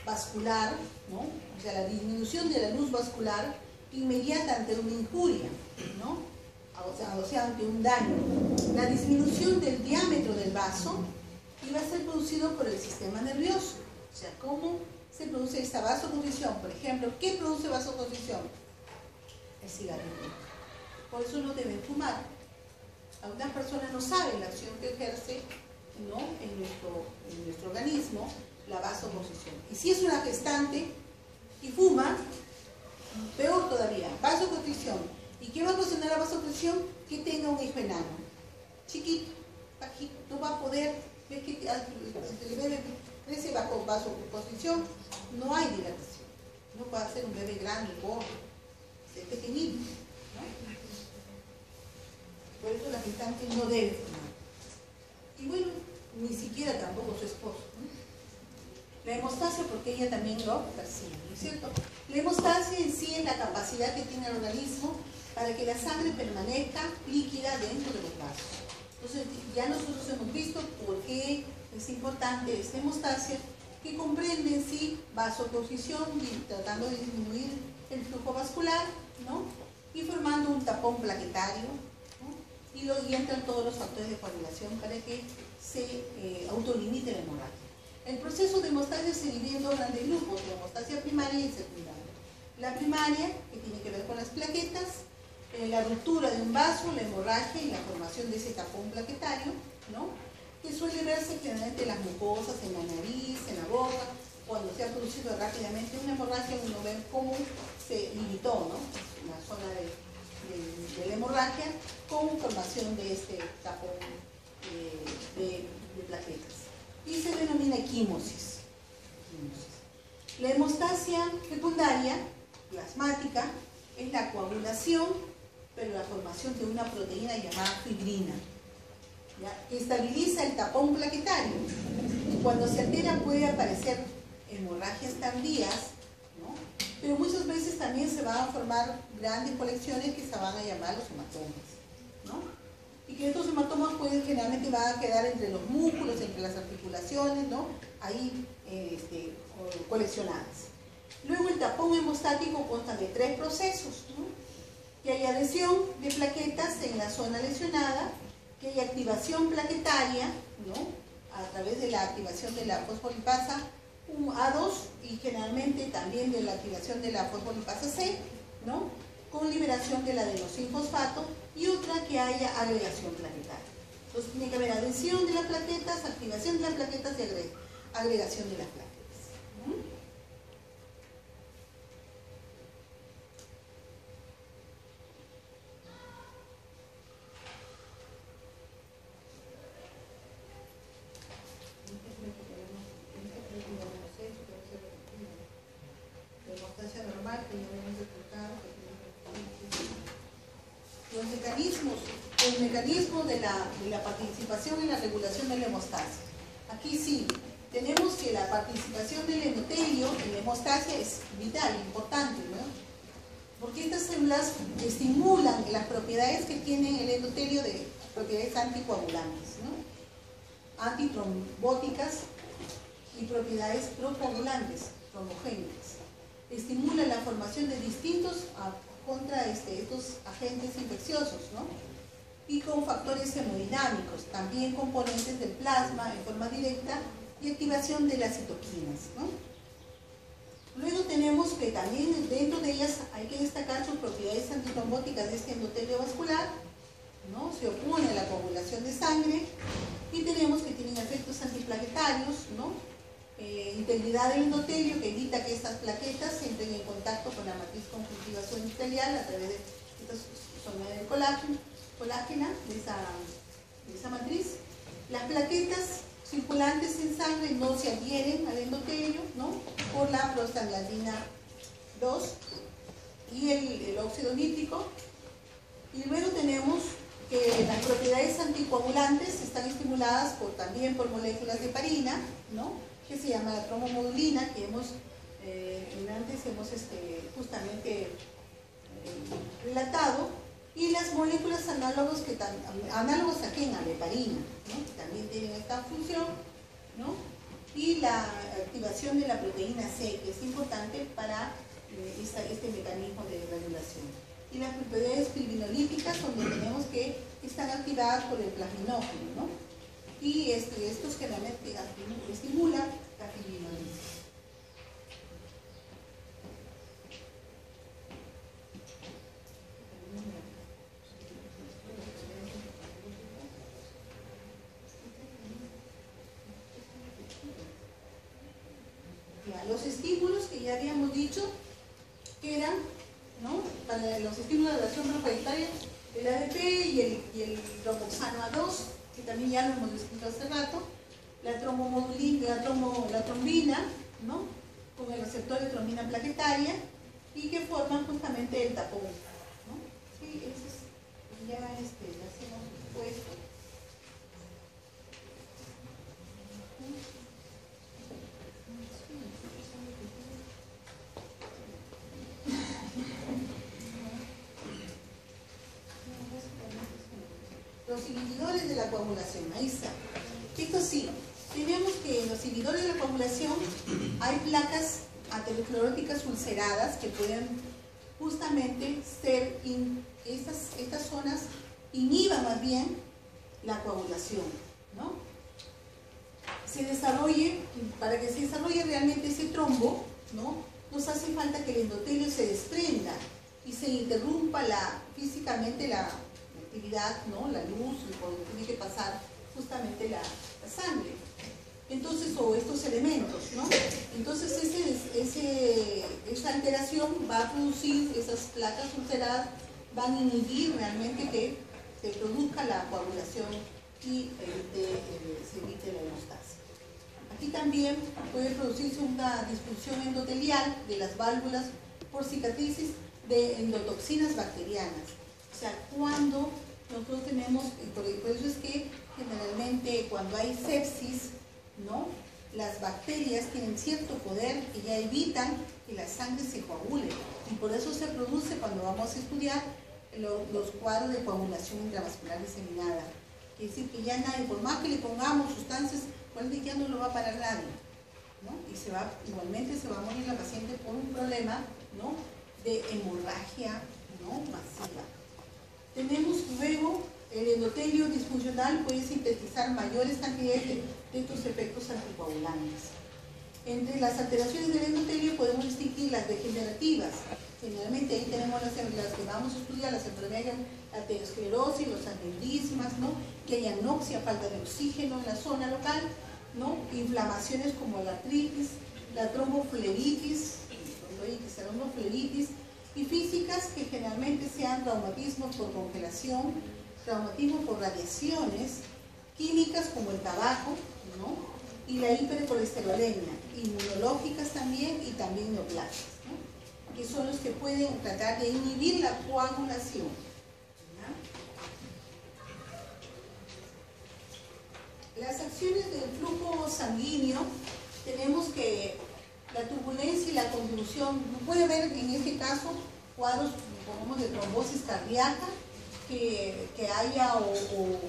vascular, ¿no?, o sea, la disminución de la luz vascular inmediata ante una injuria, ¿no?, o sea, ante un daño. La disminución del diámetro del vaso iba a ser producido por el sistema nervioso. O sea, ¿cómo se produce esta vasoconstricción? Por ejemplo, ¿qué produce vasoconstricción? El cigarrillo. Por eso no deben fumar. Algunas personas no saben la acción que ejerce, ¿no?, en nuestro organismo la vasoconstricción. Y si es una gestante y fuma, peor todavía, vasoconstricción. ¿Y qué va a ocasionar la vasoconstricción? Que tenga un hijo enano, chiquito, bajito, no va a poder, ves que el bebé crece bajo vasoconstricción, no hay dilatación, no puede ser un bebé grande, gordo, es pequeñito, ¿no? Por eso la gestante no debe fumar. Y bueno, ni siquiera tampoco su esposo, ¿no? La hemostasia, porque ella también lo percibe, ¿no es cierto? La hemostasia en sí es la capacidad que tiene el organismo para que la sangre permanezca líquida dentro de los vasos. Entonces, ya nosotros hemos visto por qué es importante esta hemostasia, que comprende en sí vasoconstricción, tratando de disminuir el flujo vascular, ¿no?, y formando un tapón plaquetario, ¿no?, y entran todos los factores de coagulación para que se autolimite la hemorragia. El proceso de hemostasia se divide en dos grandes grupos, la hemostasia primaria y secundaria. La primaria, que tiene que ver con las plaquetas, la ruptura de un vaso, la hemorragia y la formación de ese tapón plaquetario, ¿no?, que suele verse generalmente en las mucosas, en la nariz, en la boca. Cuando se ha producido rápidamente una hemorragia, uno ve cómo se limitó, ¿no?, la zona de la hemorragia con formación de este tapón de plaquetas. Y se denomina equimosis. La hemostasia secundaria, plasmática, es la coagulación, pero la formación de una proteína llamada fibrina, ¿ya?, que estabiliza el tapón plaquetario. Y cuando se altera puede aparecer hemorragias tardías, ¿no?, pero muchas veces también se van a formar grandes colecciones que se van a llamar los hematomas, ¿no?, y que estos hematomas generalmente van a quedar entre los músculos, entre las articulaciones, ¿no?, ahí coleccionadas. Luego el tapón hemostático consta de 3 procesos, ¿no?, que hay adhesión de plaquetas en la zona lesionada, que hay activación plaquetaria, ¿no?, a través de la activación de la fosfolipasa A2 y generalmente también de la activación de la fosfolipasa C, ¿no?, con liberación del adenosinfosfato, y otra que haya agregación plaquetaria. Entonces tiene que haber adhesión de las plaquetas, activación de las plaquetas y agregación de las plaquetas. La hemostasia normal que ya hemos explicado. El mecanismo de la participación en la regulación de la hemostasia. Aquí sí, tenemos que la participación del endotelio en la hemostasia es vital, importante, ¿no?, porque estas células estimulan las propiedades que tiene el endotelio de propiedades anticoagulantes, ¿no?, antitrombóticas y propiedades procoagulantes, trombogénicas. Estimula la formación de distintos contra estos agentes infecciosos, ¿no?, y con factores hemodinámicos, también componentes del plasma en forma directa y activación de las citoquinas, ¿no? Luego tenemos que también dentro de ellas hay que destacar sus propiedades antitrombóticas de este endotelio vascular, ¿no?, se opone a la coagulación de sangre, y tenemos que tienen efectos antiplaquetarios, ¿no?, integridad del endotelio, que evita que estas plaquetas entren en contacto con la matriz conjuntiva endotelial a través de estas zonas del colágena de esa matriz. Las plaquetas circulantes en sangre no se adhieren al endotelio, ¿no?, por la prostaglandina 2 y el óxido nítrico. Y luego tenemos que las propiedades anticoagulantes están estimuladas también por moléculas de heparina, ¿no? Que se llama la trombomodulina, que antes hemos justamente relatado, y las moléculas análogas también a la heparina, ¿no? Que también tienen esta función, ¿no? Y la activación de la proteína C, que es importante para este mecanismo de regulación. Y las propiedades fibrinolíticas, donde tenemos que están activadas por el plasminógeno, ¿no? Y estos generalmente estimulan la fibrinolisis. Los estímulos que ya habíamos dicho que eran, ¿no? Para los estímulos de la acción proprietaria, el ADP y el romboxano A2, que también ya lo hemos descrito hace rato, la trombina, ¿no? Con el receptor de trombina plaquetaria, y que forman justamente el tapón, ¿no? Sí, eso es, ya hacemos puesto. Los inhibidores de la coagulación, ahí está. Esto sí, tenemos que en los inhibidores de la coagulación hay placas ateroscleróticas ulceradas que pueden justamente ser, estas zonas inhiban más bien la coagulación, ¿no? Para que se desarrolle realmente ese trombo, ¿no? Nos hace falta que el endotelio se desprenda y se interrumpa físicamente la actividad, ¿no? La luz, por donde tiene que pasar justamente la sangre. Entonces, o estos elementos, ¿no? Entonces, esa alteración va a producir, esas placas ulceradas van a inhibir realmente que se produzca la coagulación y se evite la hemostasia. Aquí también puede producirse una disfunción endotelial de las válvulas por cicatrices de endotoxinas bacterianas. O sea, cuando nosotros tenemos, por eso es que generalmente cuando hay sepsis, ¿no? Las bacterias tienen cierto poder que ya evitan que la sangre se coagule, y por eso se produce cuando vamos a estudiar los cuadros de coagulación intravascular diseminada. Es decir, que ya nadie, por más que le pongamos sustancias, ya no lo va a parar nadie, ¿no? Y igualmente se va a morir la paciente por un problema, ¿no? De hemorragia, ¿no? Masiva. Tenemos luego el endotelio disfuncional, puede sintetizar mayores cantidades de estos efectos anticoagulantes. Entre las alteraciones del endotelio podemos distinguir las degenerativas. Generalmente ahí tenemos las que vamos a estudiar, las enfermedades, la aterosclerosis, los aneurismas, ¿no? Que hay anoxia, falta de oxígeno en la zona local, ¿no? Inflamaciones como la artritis, la trombofleritis, y físicas que generalmente sean traumatismos por congelación, traumatismo por radiaciones, químicas como el tabaco, ¿no? Y la hipercolesterolemia, inmunológicas también, y también neoplasias, ¿no? Que son los que pueden tratar de inhibir la coagulación, ¿ya? Las acciones del flujo sanguíneo, tenemos que la turbulencia y la convulsión, puede haber en este caso cuadros, ponemos, de trombosis cardíaca que haya o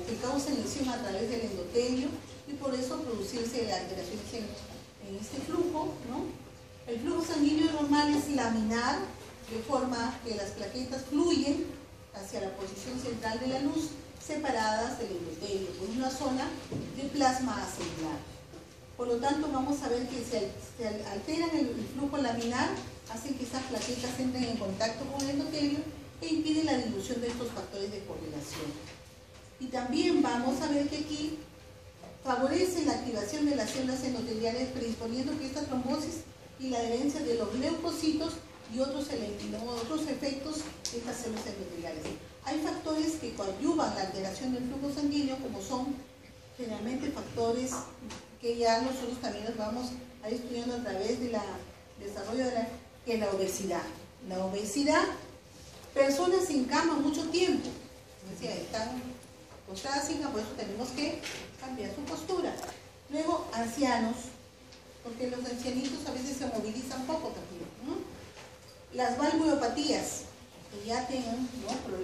que causen lesión a través del endotelio, y por eso producirse alteraciones en este flujo, ¿no? El flujo sanguíneo normal es laminar, de forma que las plaquetas fluyen hacia la posición central de la luz, separadas del endotelio por una zona de plasma acelular. Por lo tanto, vamos a ver que se alteran el flujo laminar, hacen que esas plaquetas entren en contacto con el endotelio e impiden la dilución de estos factores de coagulación. Y también vamos a ver que aquí favorece la activación de las células endoteliales, predisponiendo que esta trombosis y la adherencia de los leucocitos y otros efectos de estas células endoteliales. Hay factores que coadyuvan la alteración del flujo sanguíneo, como son generalmente factores que ya nosotros también los vamos a ir estudiando a través del desarrollo que es la obesidad. La obesidad, personas sin cama mucho tiempo, decía, están postradas sin por eso tenemos que cambiar su postura. Luego, ancianos, porque los ancianitos a veces se movilizan poco también, ¿no? Las valvulopatías, que ya tengan, ¿no?, problemas